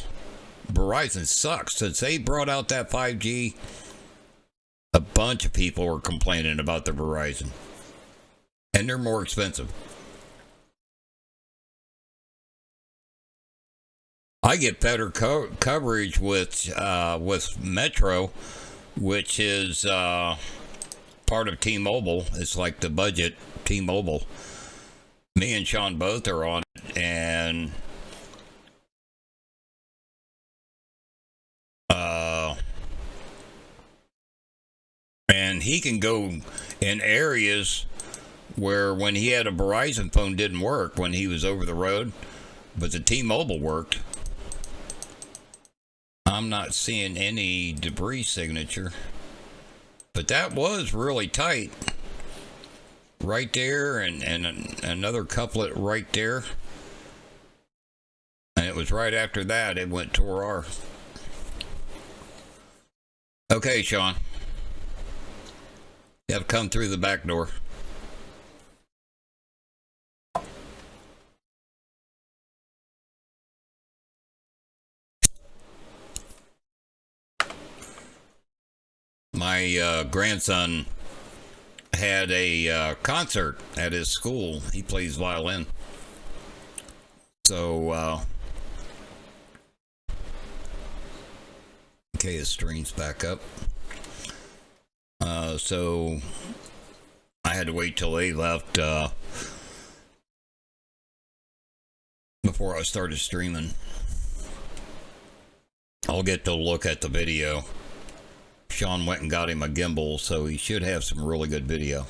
Verizon sucks. Since they brought out that 5G, a bunch of people are complaining about the Verizon. And they're more expensive. I get better coverage with Metro, which is part of T-Mobile. It's like the budget T-Mobile. Me and Sean both are on it, and he can go in areas where when he had a Verizon phone didn't work when he was over the road, but the T-Mobile worked. I'm not seeing any debris signature, but that was really tight right there, and another couplet right there, and it was right after that it went Torar. Okay, Sean, you have to come through the back door. My grandson had a concert at his school. He plays violin. So, okay, his stream's back up. So, I had to wait till they left before I started streaming. I'll get to look at the video. Sean went and got him a gimbal, so he should have some really good video.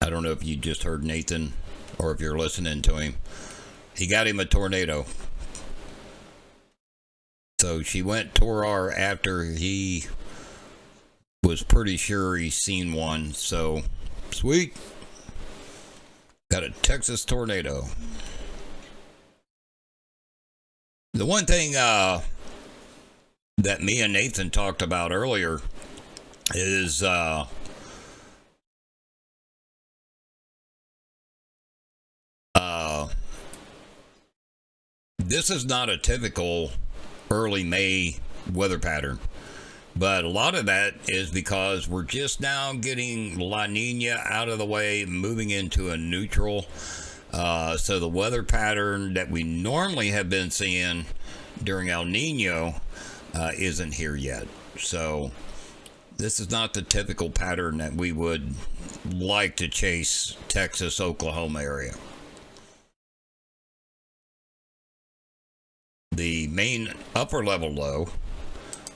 I don't know if you just heard Nathan or if you're listening to him. He got him a tornado. So she went Torar after he was pretty sure he seen one. So, sweet. Got a Texas tornado. The one thing that me and Nathan talked about earlier is this is not a typical early May weather pattern, but a lot of that is because we're just now getting La Nina out of the way, moving into a neutral. So the weather pattern that we normally have been seeing during El Nino isn't here yet. So this is not the typical pattern that we would like to chase Texas, Oklahoma area. The main upper level low,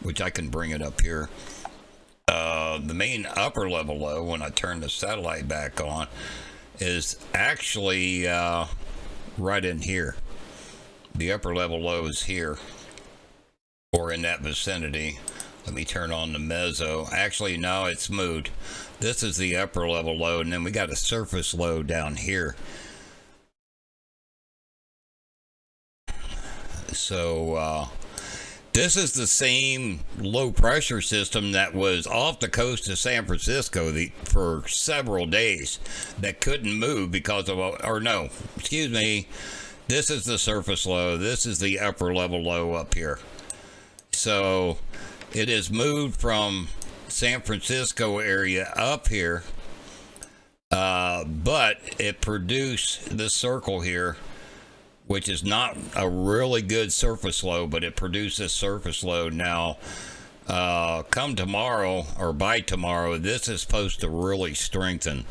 which I can bring it up here, the main upper level low, when I turn the satellite back on, is actually right in here. The upper level low is here, or in that vicinity. Let me turn on the meso. Actually, no, it's moved. This is the upper level low, and then we got a surface low down here. So this is the same low pressure system that was off the coast of San Francisco for several days that couldn't move because of, or no, excuse me, this is the surface low. This is the upper level low up here. So it has moved from San Francisco area up here, but it produced this circle here, which is not a really good surface low, but it produced this surface low. Now, come tomorrow, or by tomorrow, this is supposed to really strengthen.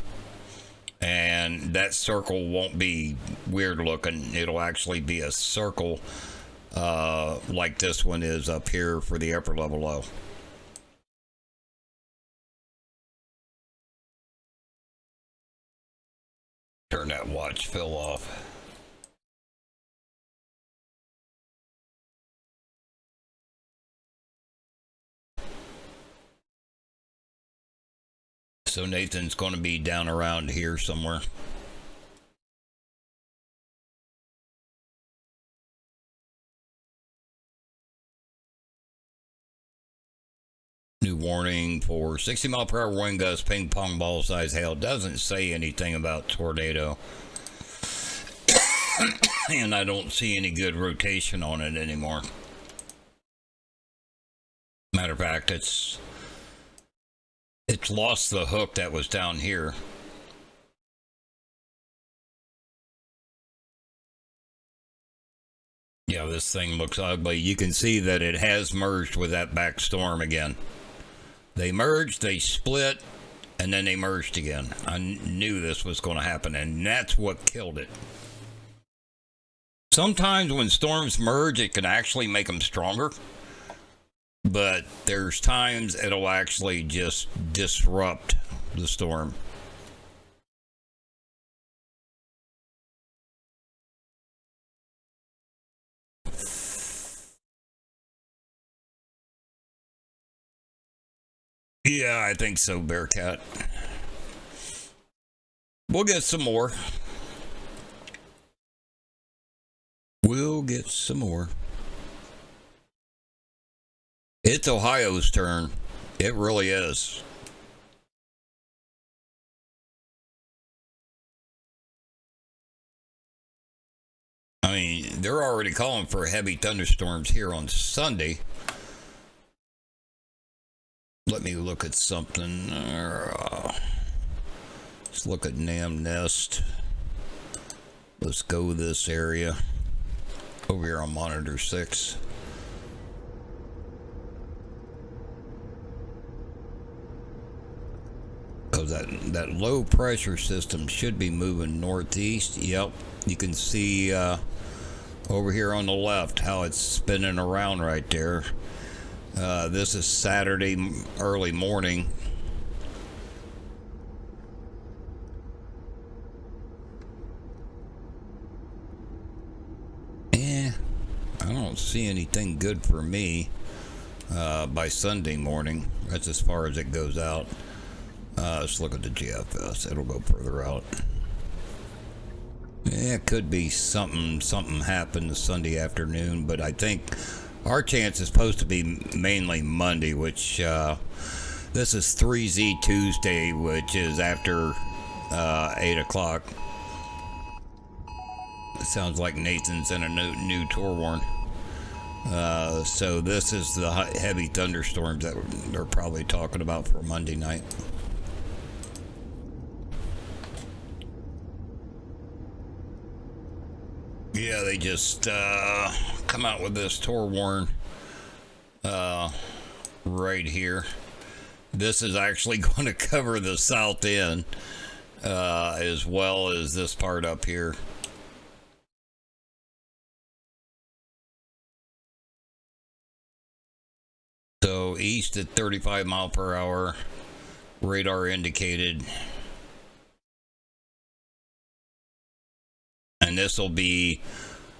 And that circle won't be weird looking. It'll actually be a circle like this one is up here for the upper level low. Turn that watch fill off. So Nathan's going to be down around here somewhere. New warning for 60 mile per hour wind gusts, ping pong ball size hail. Doesn't say anything about tornado. And I don't see any good rotation on it anymore. Matter of fact, it's lost the hook that was down here. Yeah, this thing looks ugly. You can see that it has merged with that back storm again. They merged, they split, and then they merged again. I knew this was going to happen, and that's what killed it. Sometimes when storms merge, it can actually make them stronger. But there's times it'll actually just disrupt the storm. Yeah, I think so, Bearcat. We'll get some more. We'll get some more. It's Ohio's turn. It really is. I mean, they're already calling for heavy thunderstorms here on Sunday. Let me look at something. Let's look at Nam Nest. Let's go this area. Over here on monitor 6. Because that low pressure system should be moving northeast. Yep, you can see over here on the left how it's spinning around right there. This is Saturday early morning. I don't see anything good for me by Sunday morning. That's as far as it goes out. Let's look at the GFS. It'll go further out. Yeah, it could be something happened Sunday afternoon, but I think our chance is supposed to be mainly Monday, which this is 3Z Tuesday, which is after 8 o'clock. It sounds like Nathan's in a new tour warn. So this is the heavy thunderstorms that they're probably talking about for Monday night. Yeah, they just come out with this tour warn right here. This is actually going to cover the south end as well as this part up here. So east at 35 mile per hour. Radar indicated. And this will be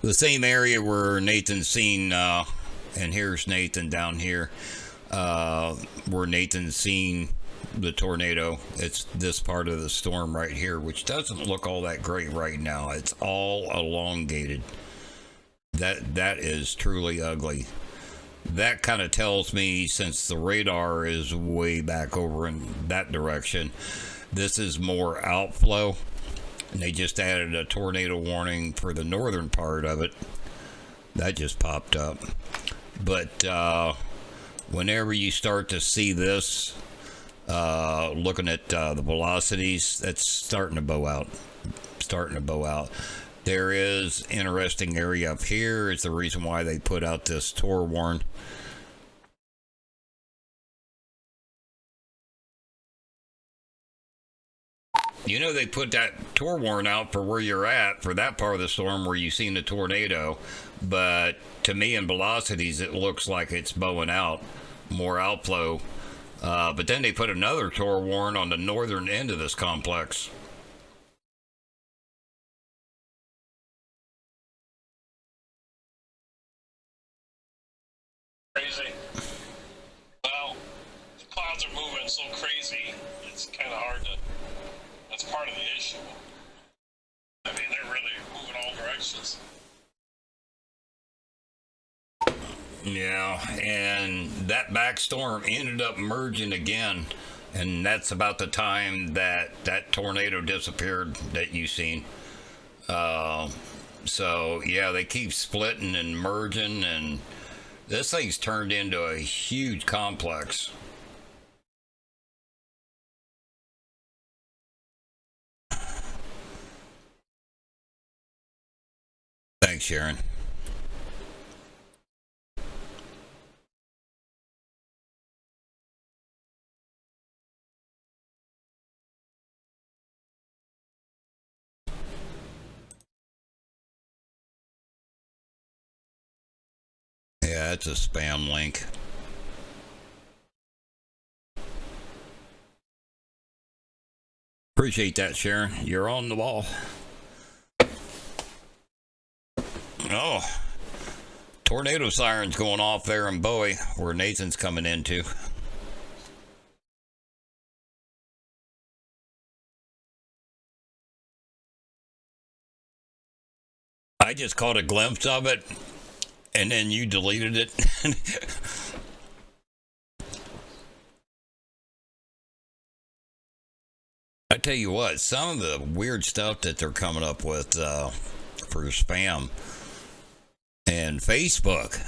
the same area where Nathan's seen, and here's Nathan down here, where Nathan's seen the tornado. It's this part of the storm right here, which doesn't look all that great right now. It's all elongated. That is truly ugly. That kind of tells me, since the radar is way back over in that direction, this is more outflow. And they just added a tornado warning for the northern part of it. That just popped up. But whenever you start to see this, looking at the velocities, that's starting to bow out. There is interesting area up here. Is the reason why they put out this Tor warn. You know, they put that Tor warn out for where you're at, for that part of the storm where you've seen the tornado, but to me in velocities it looks like it's bowing out, more outflow. But then they put another Tor warn on the northern end of this complex. Crazy. Well, the clouds are moving so crazy, it's kind of hard to. That's part of the issue. I mean, they're really moving all directions. Yeah, and that back storm ended up merging again, and that's about the time that that tornado disappeared that you seen. So yeah, they keep splitting and merging, and this thing's turned into a huge complex. Thanks, Sharon. Yeah, it's a spam link. Appreciate that, Sharon. You're on the ball. Oh, tornado sirens going off there in Bowie, where Nathan's coming into. I just caught a glimpse of it, and then you deleted it. I tell you what, some of the weird stuff that they're coming up with for spam and Facebook.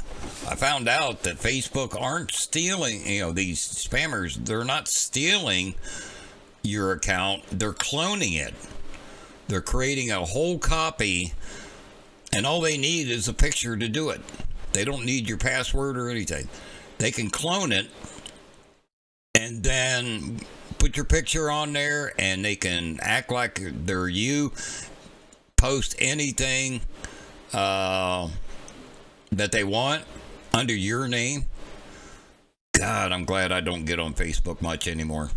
I found out that Facebook aren't stealing, these spammers, they're not stealing your account, they're cloning it. They're creating a whole copy, and all they need is a picture to do it. They don't need your password or anything. They can clone it and then put your picture on there, and they can act like they're you, post anything that they want under your name. God, I'm glad I don't get on Facebook much anymore.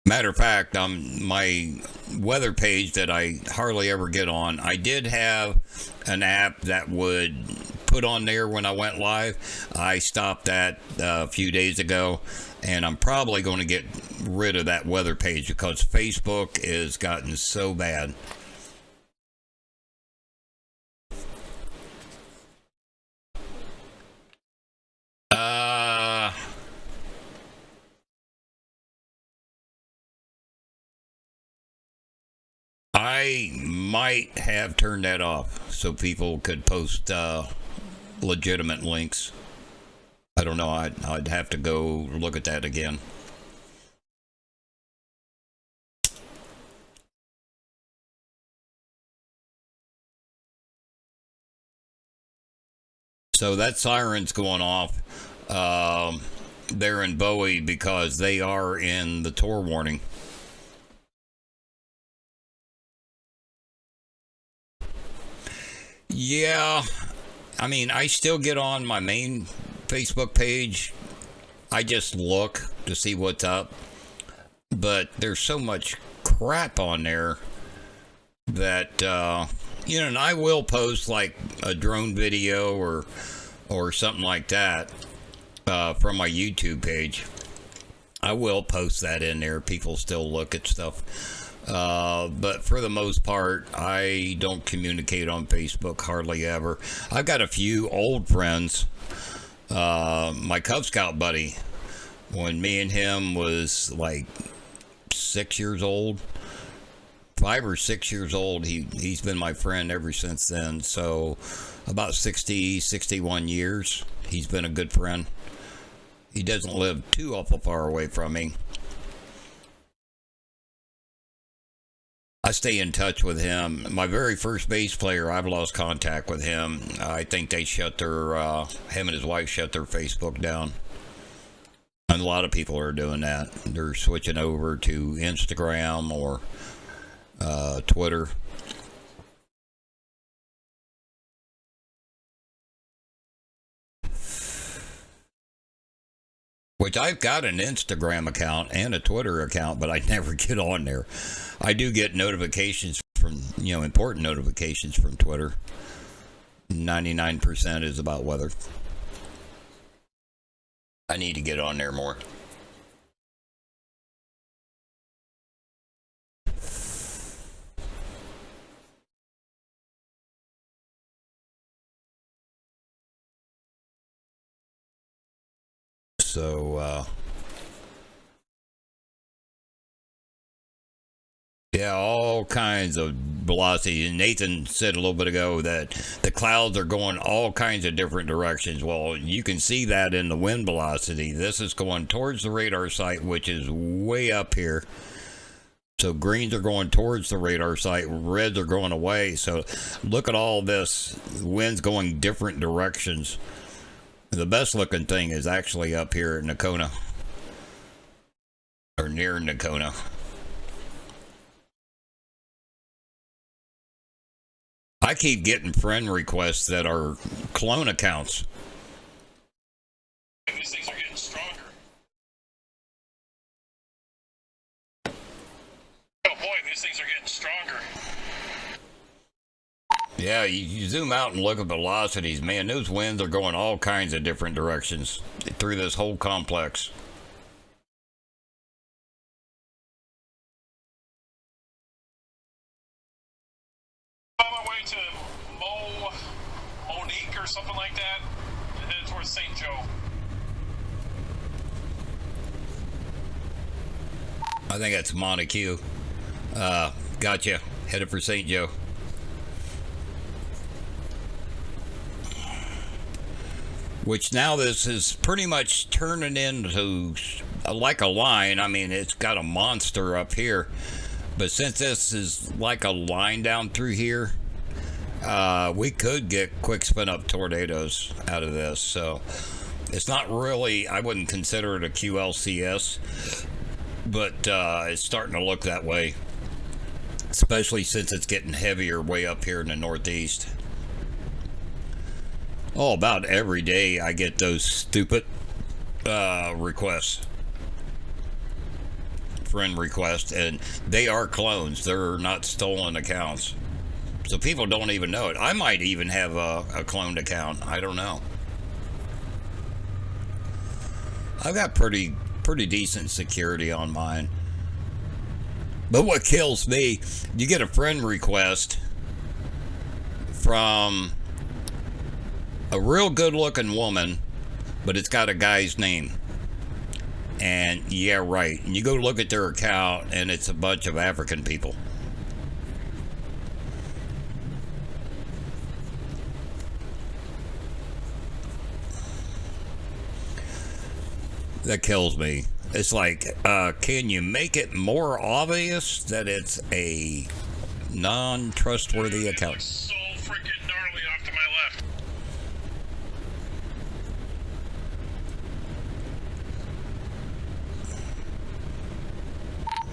Matter of fact, my weather page that I hardly ever get on, I did have an app that would put on there when I went live. I stopped that a few days ago, and I'm probably going to get rid of that weather page because Facebook has gotten so bad. I might have turned that off so people could post legitimate links. I don't know. I'd have to go look at that again. So that siren's going off there in Bowie because they are in the Tor warning. Yeah, I mean, I still get on my main Facebook page, I just look to see what's up, but there's so much crap on there that and I will post like a drone video or something like that from my YouTube page. I will post that in there. People still look at stuff. But for the most part, I don't communicate on Facebook hardly ever. I've got a few old friends. My Cub Scout buddy, when me and him was like 6 years old, 5 or 6 years old, he's been my friend ever since then. So about 60, 61 years, he's been a good friend. He doesn't live too awful far away from me. I stay in touch with him. My very first bass player, I've lost contact with him. I think they shut their, him and his wife shut their Facebook down. And a lot of people are doing that. They're switching over to Instagram or Twitter. Which I've got an Instagram account and a Twitter account, but I never get on there. I do get notifications from, important notifications from Twitter. 99% is about weather. I need to get on there more. So, yeah, all kinds of velocity. And Nathan said a little bit ago that the clouds are going all kinds of different directions. Well, you can see that in the wind velocity. This is going towards the radar site, which is way up here. So greens are going towards the radar site, reds are going away. So look at all this. Wind's going different directions. The best looking thing is actually up here at Nacona, or near Nacona. I keep getting friend requests that are clone accounts. These things are getting stronger. Oh boy, these things are getting stronger. Yeah, you zoom out and look at velocities, man, those winds are going all kinds of different directions through this whole complex. On my way to Monique or something like that, and headed towards St. Joe. I think that's Montague. Gotcha. Headed for St. Joe. Which now this is pretty much turning into like a line. I mean, it's got a monster up here. But since this is like a line down through here, we could get quick spin up tornadoes out of this. So it's not really, I wouldn't consider it a QLCS, but it's starting to look that way. Especially since it's getting heavier way up here in the Northeast. Oh, about every day I get those stupid requests. Friend requests, and they are clones. They're not stolen accounts. So people don't even know it. I might even have a cloned account. I don't know. I've got pretty decent security on mine. But what kills me, you get a friend request from a real good looking woman, but it's got a guy's name. And yeah, right. And you go look at their account and it's a bunch of African people. That kills me. It's like, can you make it more obvious that it's a non-trustworthy account? It looks so freaking gnarly off to my left.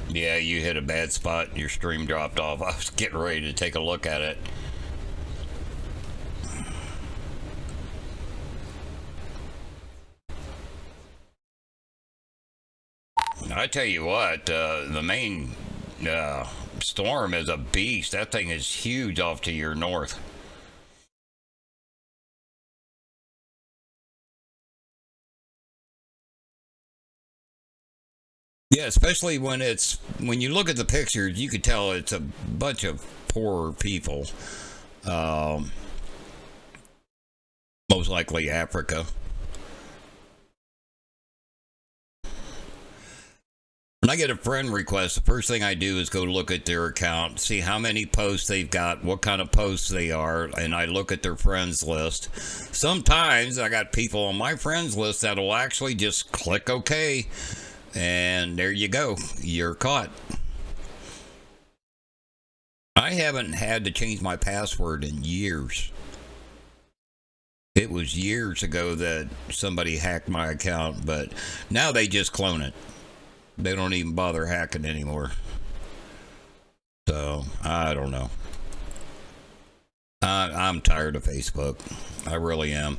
Yeah, you hit a bad spot and your stream dropped off. I was getting ready to take a look at it. I tell you what, the main storm is a beast. That thing is huge off to your north. Yeah, especially when you look at the pictures, you could tell it's a bunch of poor people. Um, Most likely Africa. When I get a friend request, the first thing I do is go look at their account, see how many posts they've got, what kind of posts they are, and I look at their friends list. Sometimes I got people on my friends list that'll actually just click OK, and there you go. You're caught. I haven't had to change my password in years. It was years ago that somebody hacked my account, but now they just clone it. They don't even bother hacking anymore. So, I don't know. I'm tired of Facebook. I really am.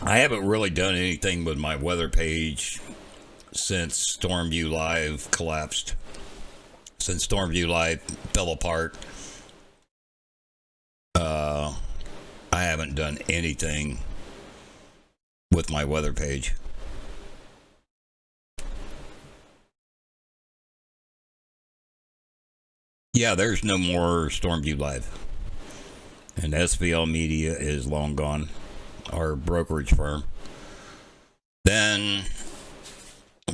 I haven't really done anything with my weather page since Stormview Live collapsed. Since Stormview Live fell apart. I haven't done anything with my weather page. Yeah, there's no more Stormview Live. And SVL Media is long gone, our brokerage firm. Then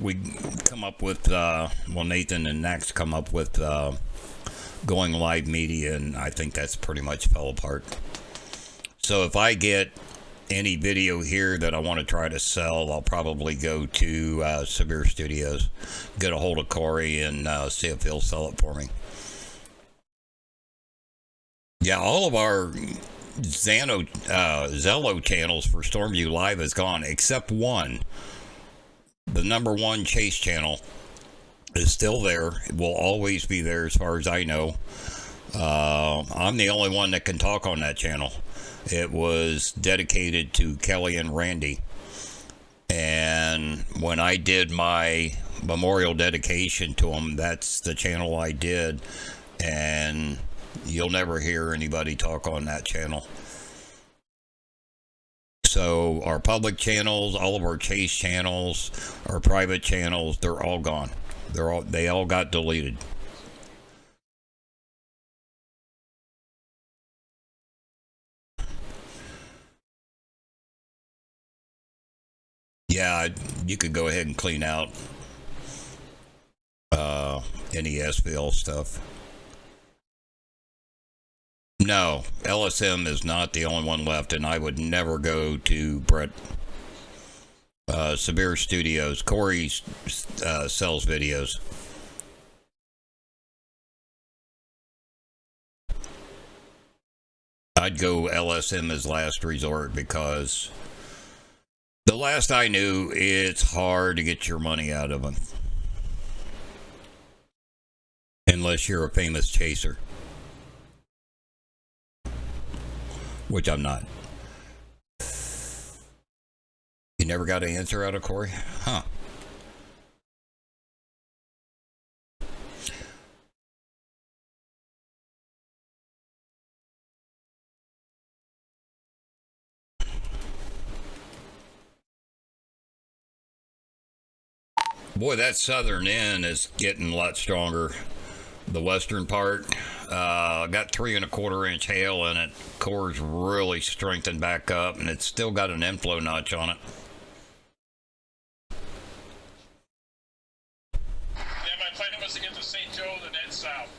we come up with, Nathan and Nax come up with Going Live Media, and I think that's pretty much fell apart. So if I get any video here that I want to try to sell, I'll probably go to Severe Studios, get a hold of Corey, and see if he'll sell it for me. Yeah, all of our Zello channels for Stormview Live is gone, except one. The number one Chase channel is still there. It will always be there as far as I know. I'm the only one that can talk on that channel. It was dedicated to Kelly and Randy. And when I did my memorial dedication to them, that's the channel I did. And you'll never hear anybody talk on that channel. So our public channels, all of our Chase channels, our private channels, they're all gone. They all got deleted. Yeah, you could go ahead and clean out any SVL stuff. No, LSM is not the only one left, and I would never go to Brett Severe Studios. Corey sells videos. I'd go LSM as last resort because the last I knew, it's hard to get your money out of them. Unless you're a famous chaser. Which I'm not. You never got an answer out of Corey? Huh. Boy, that southern end is getting a lot stronger. The western part got 3¼ inch hail in it. Core's really strengthened back up, and it's still got an inflow notch on it. Yeah, my plan was to get to St. Joe, then head south.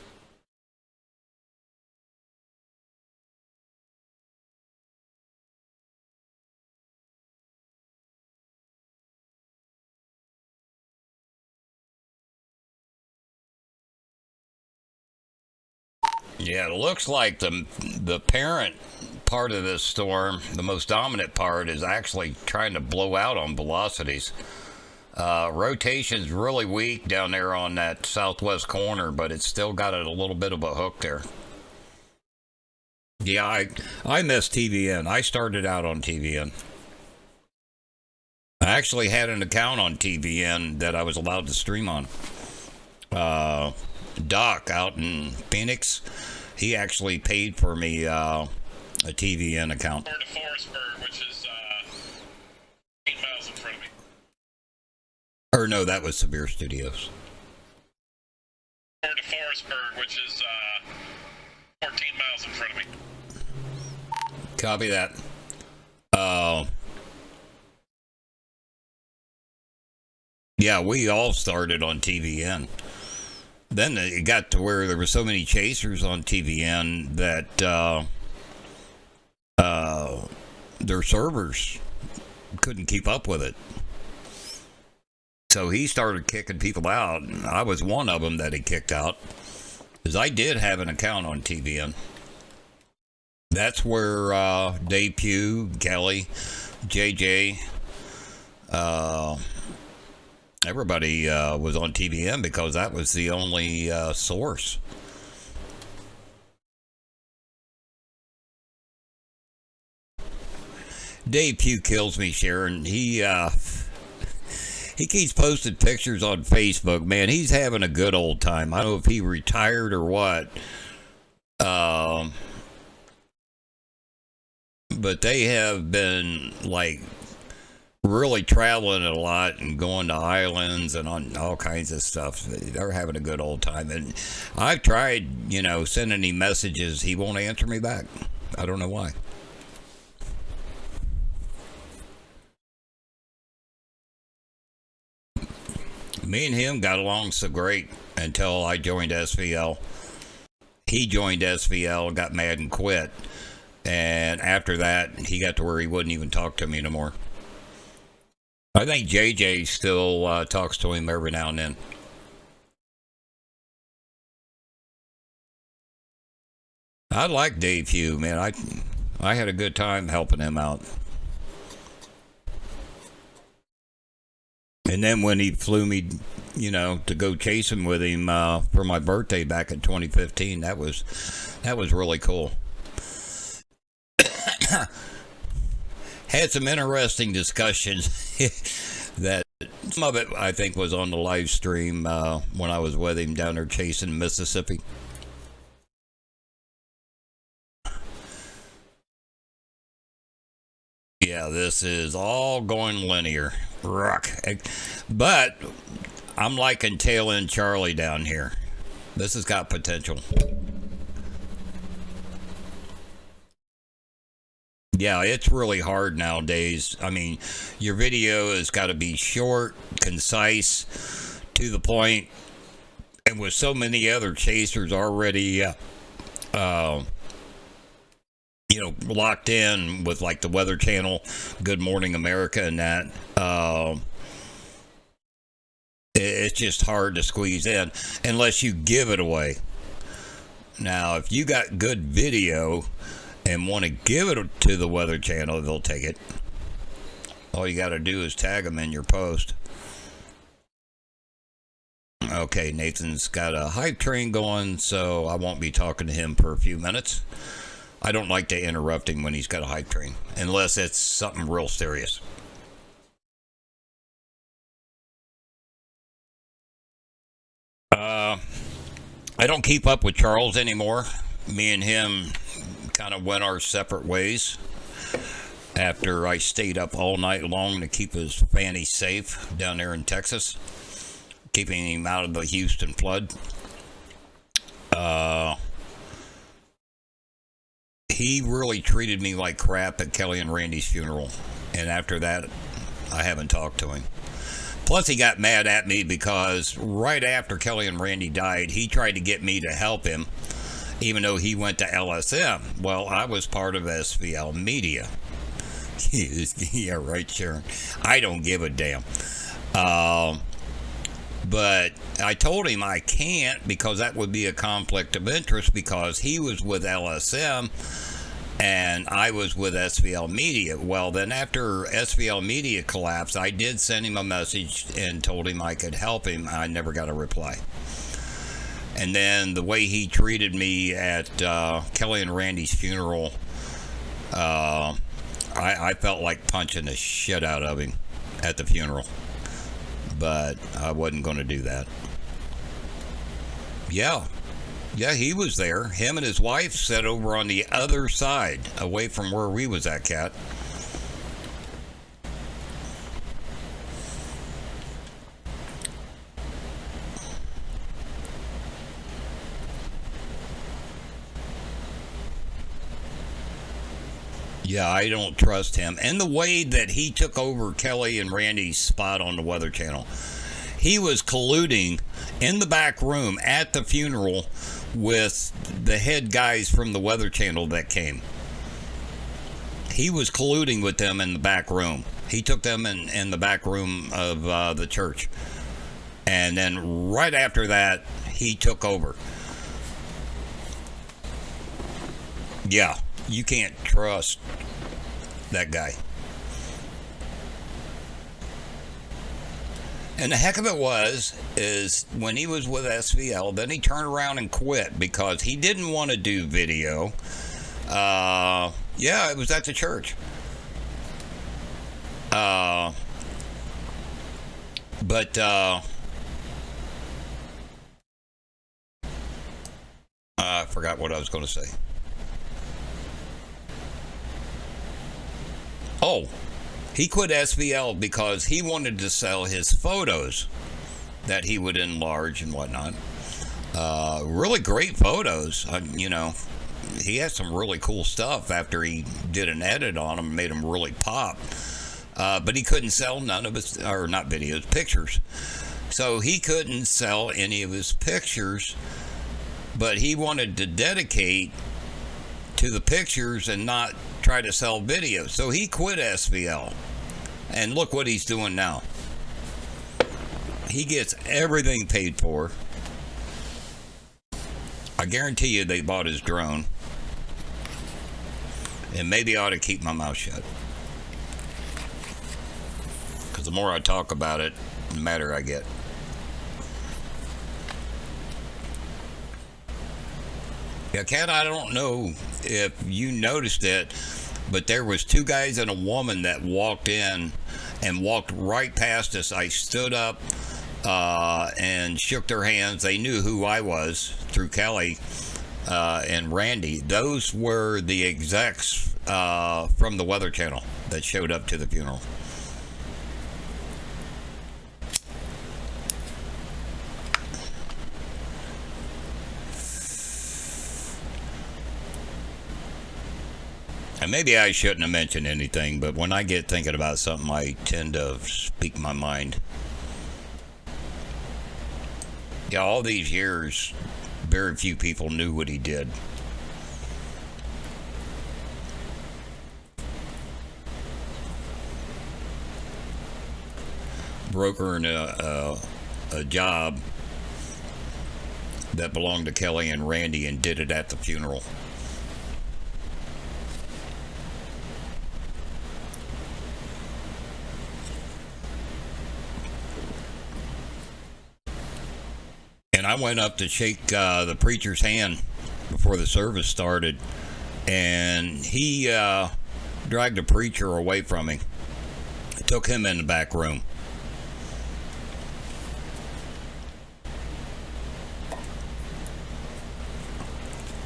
Yeah, it looks like the parent part of this storm, the most dominant part, is actually trying to blow out on velocities. Rotation's really weak down there on that southwest corner, but it's still got a little bit of a hook there. Yeah, I miss TVN. I started out on TVN. I actually had an account on TVN that I was allowed to stream on. Doc out in Phoenix, he actually paid for me a TVN account. Or to Forestburg, which is 8 miles in front of me. Or no, that was Severe Studios. Or to Forestburg, which is 14 miles in front of me. Copy that. Yeah, we all started on TVN. Then it got to where there were so many chasers on TVN that their servers couldn't keep up with it. So he started kicking people out. I was one of them that he kicked out, because I did have an account on TVN. That's where Dave Pugh, Kelly, JJ, everybody was on TVN, because that was the only source. Dave Pugh kills me, Sharon. He keeps posting pictures on Facebook. Man, he's having a good old time. I don't know if he retired or what. But they have been like really traveling a lot and going to islands and on all kinds of stuff. They're having a good old time. And I've tried, sending him messages. He won't answer me back. I don't know why. Me and him got along so great until I joined SVL. He joined SVL, got mad and quit. And after that, he got to where he wouldn't even talk to me anymore. I think JJ still talks to him every now and then. I like Dave Pugh, man. I had a good time helping him out. And then when he flew me, to go chasing with him for my birthday back in 2015, that was really cool. Had some interesting discussions that some of it I think was on the live stream when I was with him down there chasing Mississippi. Yeah, this is all going linear. Rock. But I'm liking Tail End Charlie down here. This has got potential. Yeah, it's really hard nowadays. I mean, your video has got to be short, concise, to the point, and with so many other chasers already, locked in with like the Weather Channel, Good Morning America, and that, it's just hard to squeeze in unless you give it away. Now, if you got good video and want to give it to the Weather Channel, they'll take it. All you got to do is tag them in your post. Okay, Nathan's got a hype train going, so I won't be talking to him for a few minutes. I don't like to interrupt him when he's got a hype train, unless it's something real serious. I don't keep up with Charles anymore. Me and him kind of went our separate ways after I stayed up all night long to keep his fanny safe down there in Texas, keeping him out of the Houston flood. He really treated me like crap at Kelly and Randy's funeral, and after that, I haven't talked to him. Plus, he got mad at me because right after Kelly and Randy died, he tried to get me to help him, even though he went to LSM. Well, I was part of SVL Media. Yeah, right, Sharon. I don't give a damn. But I told him I can't, because that would be a conflict of interest, because he was with LSM and I was with SVL Media. Well, then after SVL Media collapsed, I did send him a message and told him I could help him. I never got a reply. And then the way he treated me at Kelly and Randy's funeral, I felt like punching the shit out of him. at the funeral, but I wasn't going to do that. Yeah, he was there. Him and his wife sat over on the other side, away from where we was at, Cat. Yeah, I don't trust him. And the way that he took over Kelly and Randy's spot on the Weather Channel, he was colluding in the back room at the funeral with the head guys from the Weather Channel that came. He was colluding with them in the back room. He took them in the back room of the church. And then right after that, he took over. Yeah, you can't trust that guy. And the heck of it is when he was with SVL, then he turned around and quit because he didn't want to do video. Yeah, it was at the church. But I forgot what I was going to say. Oh, he quit SVL because he wanted to sell his photos that he would enlarge and whatnot. Really great photos. You know, he had some really cool stuff after he did an edit on them and made them really pop. But he couldn't sell none of his, or not videos, pictures. So he couldn't sell any of his pictures, but he wanted to dedicate to the pictures and not try to sell videos. So he quit SVL. And look what he's doing now. He gets everything paid for. I guarantee you they bought his drone. And maybe I ought to keep my mouth shut. Because the more I talk about it, the madder I get. Yeah, Kat, I don't know if you noticed it, but there was two guys and a woman that walked in and walked right past us. I stood up and shook their hands. They knew who I was through Kelly and Randy. Those were the execs from the Weather Channel that showed up to the funeral. And maybe I shouldn't have mentioned anything, but when I get thinking about something, I tend to speak my mind. Yeah, all these years, very few people knew what he did. Brokering a job that belonged to Kelly and Randy and did it at the funeral. And I went up to shake the preacher's hand before the service started, and he dragged the preacher away from me. Took him in the back room.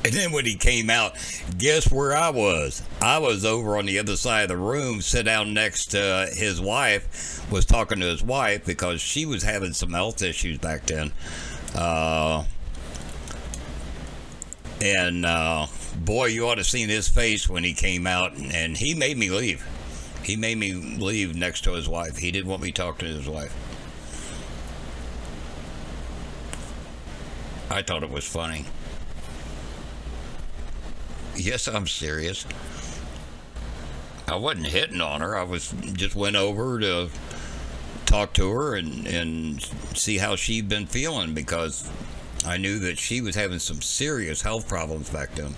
And then when he came out, guess where I was? I was over on the other side of the room, sit down next to his wife, was talking to his wife because she was having some health issues back then. Boy, you ought to have seen his face when he came out, and he made me leave. He made me leave next to his wife. He didn't want me to talk to his wife. I thought it was funny. Yes, I'm serious. I wasn't hitting on her. I was just went over to talk to her and see how she'd been feeling, because I knew that she was having some serious health problems back then.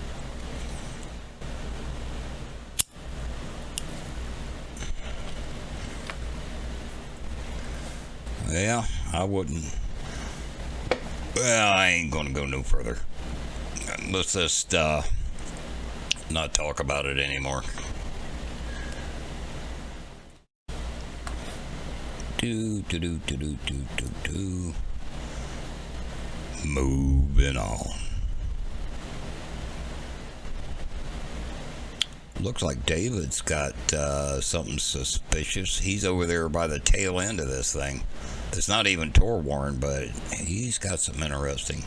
Yeah, I wouldn't. Well, I ain't gonna go no further. Let's just not talk about it anymore. do do do do do do do do. Moving on. Looks like David's got something suspicious. He's over there by the tail end of this thing. It's not even tour worn, but he's got something interesting.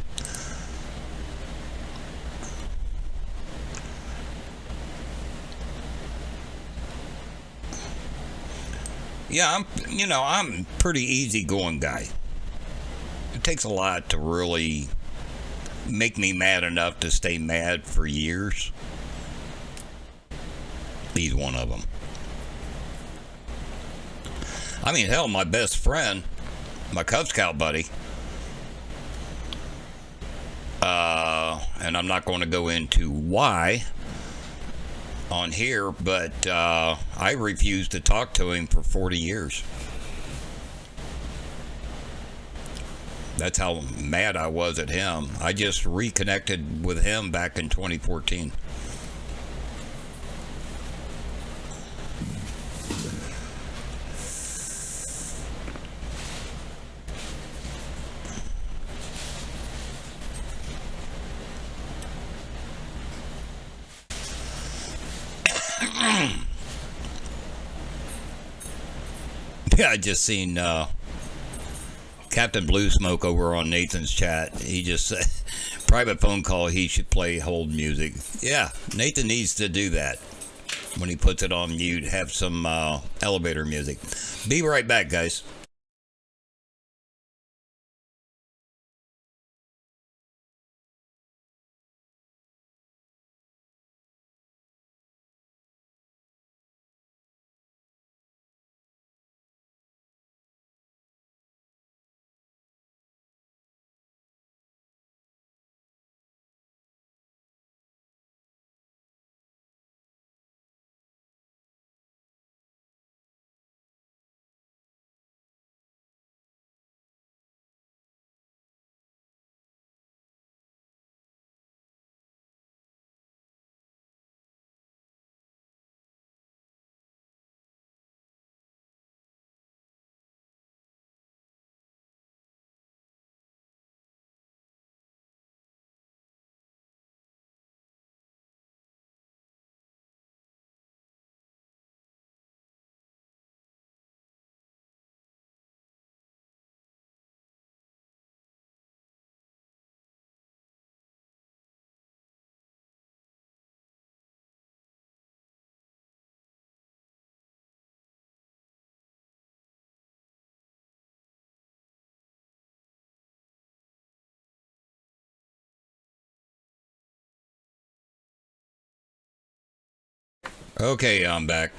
Yeah, I'm a pretty easygoing guy. It takes a lot to really make me mad enough to stay mad for years. He's one of them. I mean, hell, my best friend, my Cub Scout buddy, and I'm not going to go into why on here, but I refused to talk to him for 40 years. That's how mad I was at him. I just reconnected with him back in 2014. Yeah, I just seen Captain Blue Smoke over on Nathan's chat. He just said, private phone call, he should play hold music. Yeah, Nathan needs to do that. When he puts it on mute, have some elevator music. Be right back, guys. Okay, I'm back.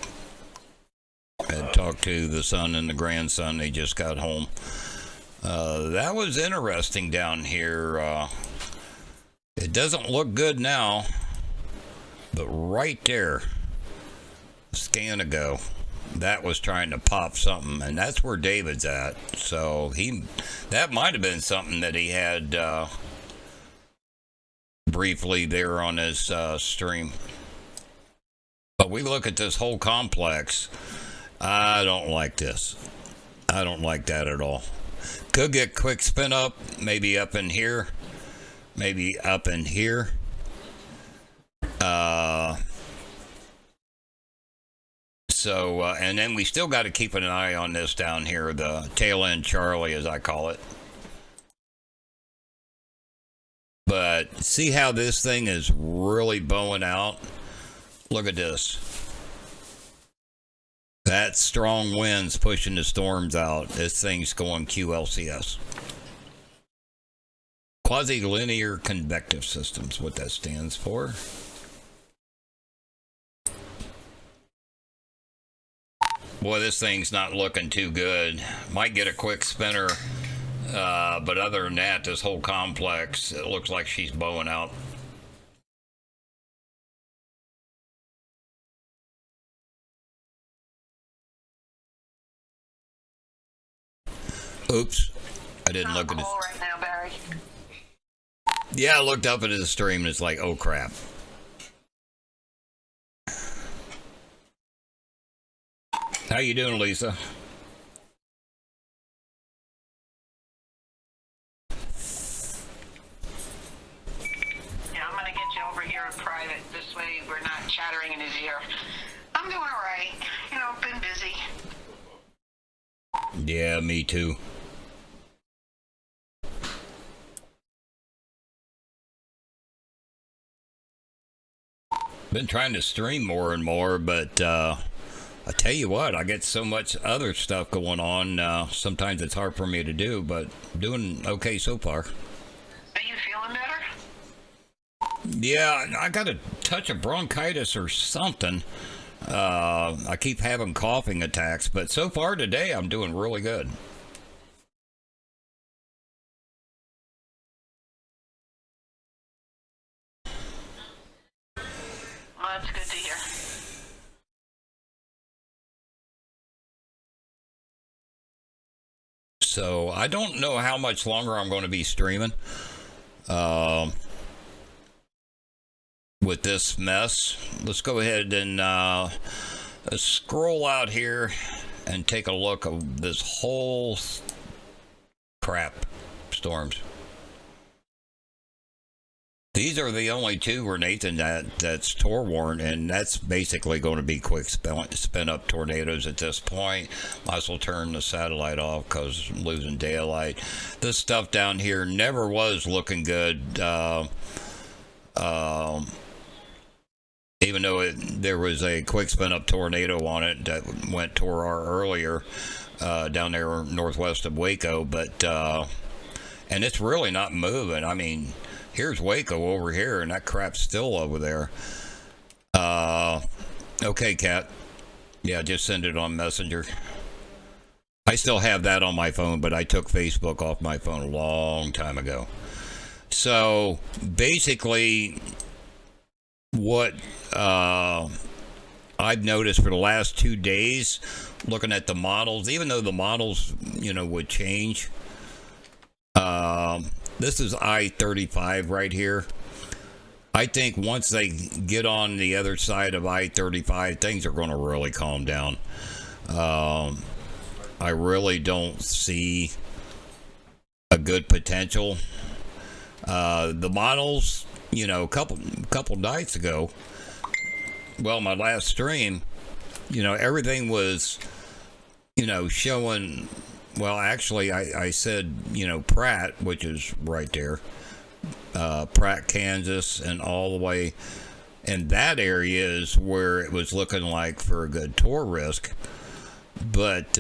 I had talked to the son and the grandson. They just got home. That was interesting down here. It doesn't look good now, but right there, a scan ago, that was trying to pop something, and that's where David's at. So that might have been something that he had briefly there on his stream. But we look at this whole complex. I don't like this. I don't like that at all. Could get quick spin up, maybe up in here, maybe up in here. And then we still got to keep an eye on this down here, the tail end Charlie, as I call it. But see how this thing is really bowing out? Look at this. That strong winds pushing the storms out. This thing's going QLCS. Quasi-linear convective systems, what that stands for. Boy, this thing's not looking too good. Might get a quick spinner, but other than that, this whole complex, it looks like she's bowing out. Oops, I didn't look at it. Right now, Barry. Yeah, I looked up at the stream and it's like, oh crap. How you doing, Lisa? Yeah, me too. Been trying to stream more and more, but I tell you what, I get so much other stuff going on. Sometimes it's hard for me to do, but doing okay so far. Are you feeling better? Yeah, I got a touch of bronchitis or something. I keep having coughing attacks, but so far today I'm doing really good. Well, that's good to hear. So I don't know how much longer I'm going to be streaming with this mess. Let's go ahead and scroll out here and take a look at this whole crap storms. These are the only two where Nathan that's Tor warned, and that's basically going to be quick spin up tornadoes at this point. Might as well turn the satellite off because losing daylight. This stuff down here never was looking good. Even though there was a quick spin up tornado on it that went toward our earlier down there northwest of Waco, but and it's really not moving. I mean, here's Waco over here, and that crap's still over there. Okay, Kat. Yeah, just send it on Messenger. I still have that on my phone, but I took Facebook off my phone a long time ago. So basically, what I've noticed for the last 2 days, looking at the models, even though the models, would change. This is I-35 right here. I think once they get on the other side of I-35, things are going to really calm down. I really don't see a good potential. The models, a couple nights ago, well, my last stream, everything was, showing. Well, actually, I said, Pratt, which is right there, Pratt, Kansas, and all the way. And that area is where it was looking like for a good tour risk. But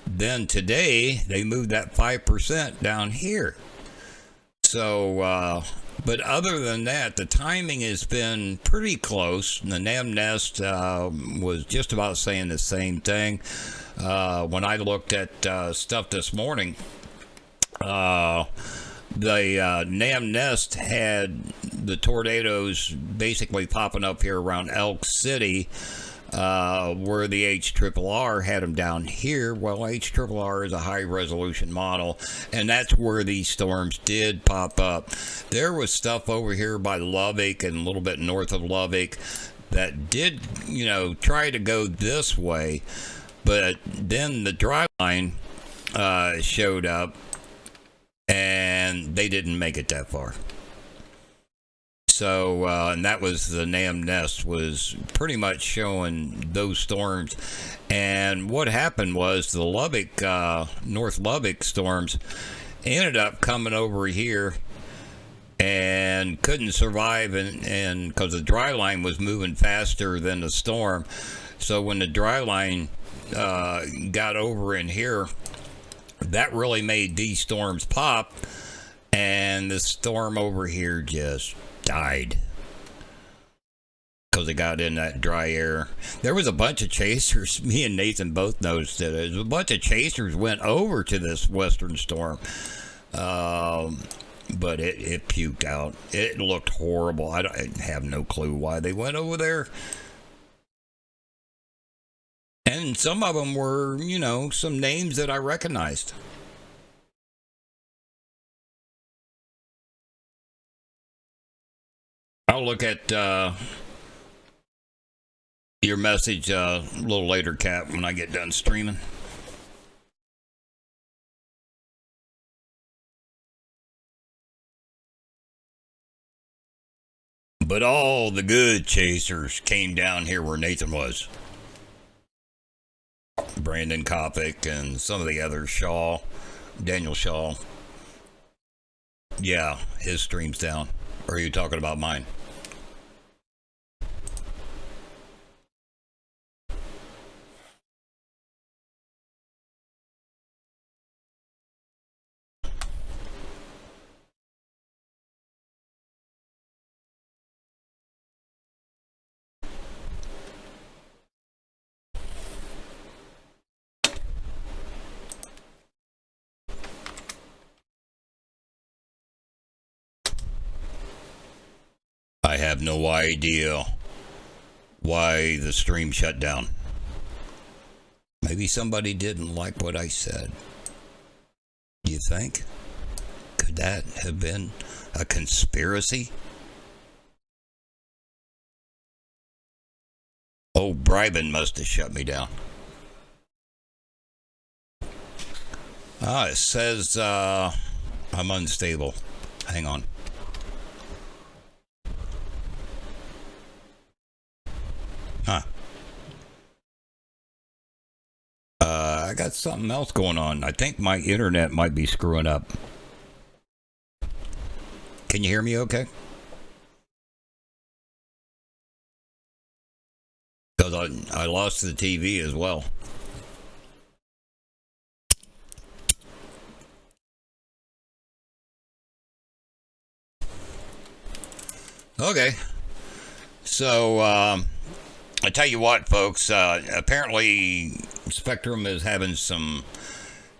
then today, they moved that 5% down here. So, but other than that, the timing has been pretty close. The NAM Nest was just about saying the same thing. When I looked at stuff this morning, the NAM Nest had the tornadoes basically popping up here around Elk City, where the HRRR had them down here. Well, HRRR is a high resolution model, and that's where these storms did pop up. There was stuff over here by Lubbock and a little bit north of Lubbock that did, try to go this way. But then the dry line showed up, and they didn't make it that far. So, and that was the NAM Nest was pretty much showing those storms. And what happened was the Lubbock, North Lubbock storms ended up coming over here and couldn't survive, and because the dry line was moving faster than the storm. So when the dry line got over in here, that really made these storms pop, and the storm over here just died because it got in that dry air. There was a bunch of chasers. Me and Nathan both noticed it. A bunch of chasers went over to this western storm, but it puked out. It looked horrible. I have no clue why they went over there. And some of them were, some names that I recognized. I'll look at your message a little later, Cap, when I get done streaming. But all the good chasers came down here where Nathan was. Brandon Kopic and some of the others, Daniel Shaw. Yeah, his stream's down. Or are you talking about mine? I have no idea why the stream shut down. Maybe somebody didn't like what I said. Do you think? Could that have been a conspiracy? Oh, bribing must have shut me down. It says I'm unstable. Hang on. Huh. I got something else going on. I think my internet might be screwing up. Can you hear me okay? Because I lost the TV as well. Okay. So, I tell you what, folks, apparently Spectrum is having some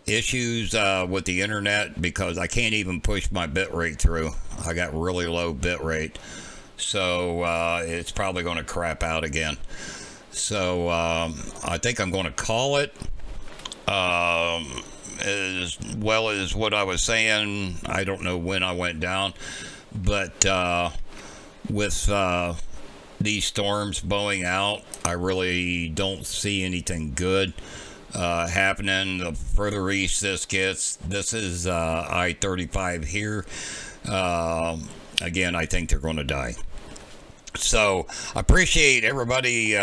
issues with the internet because I can't even push my bit rate through. I got really low bit rate. So it's probably going to crap out again. So I think I'm going to call it. As well as what I was saying, I don't know when I went down. But with these storms blowing out, I really don't see anything good happening. The further east this gets, this is I-35 here. Again, I think they're going to die. So I appreciate everybody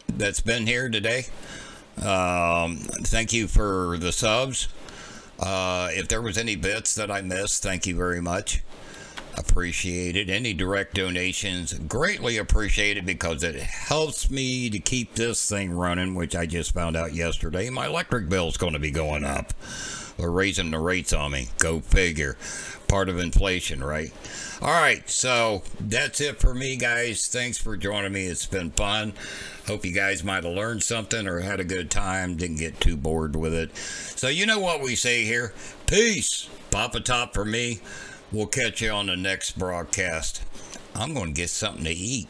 that's been here today. Thank you for the subs. If there was any bits that I missed, thank you very much. Appreciate it. Any direct donations, greatly appreciated because it helps me to keep this thing running, which I just found out yesterday. My electric bill is going to be going up. They're raising the rates on me. Go figure. Part of inflation, right? All right, so that's it for me, guys. Thanks for joining me. It's been fun. Hope you guys might have learned something or had a good time. Didn't get too bored with it. So you know what we say here. Peace. Pop a top for me. We'll catch you on the next broadcast. I'm going to get something to eat.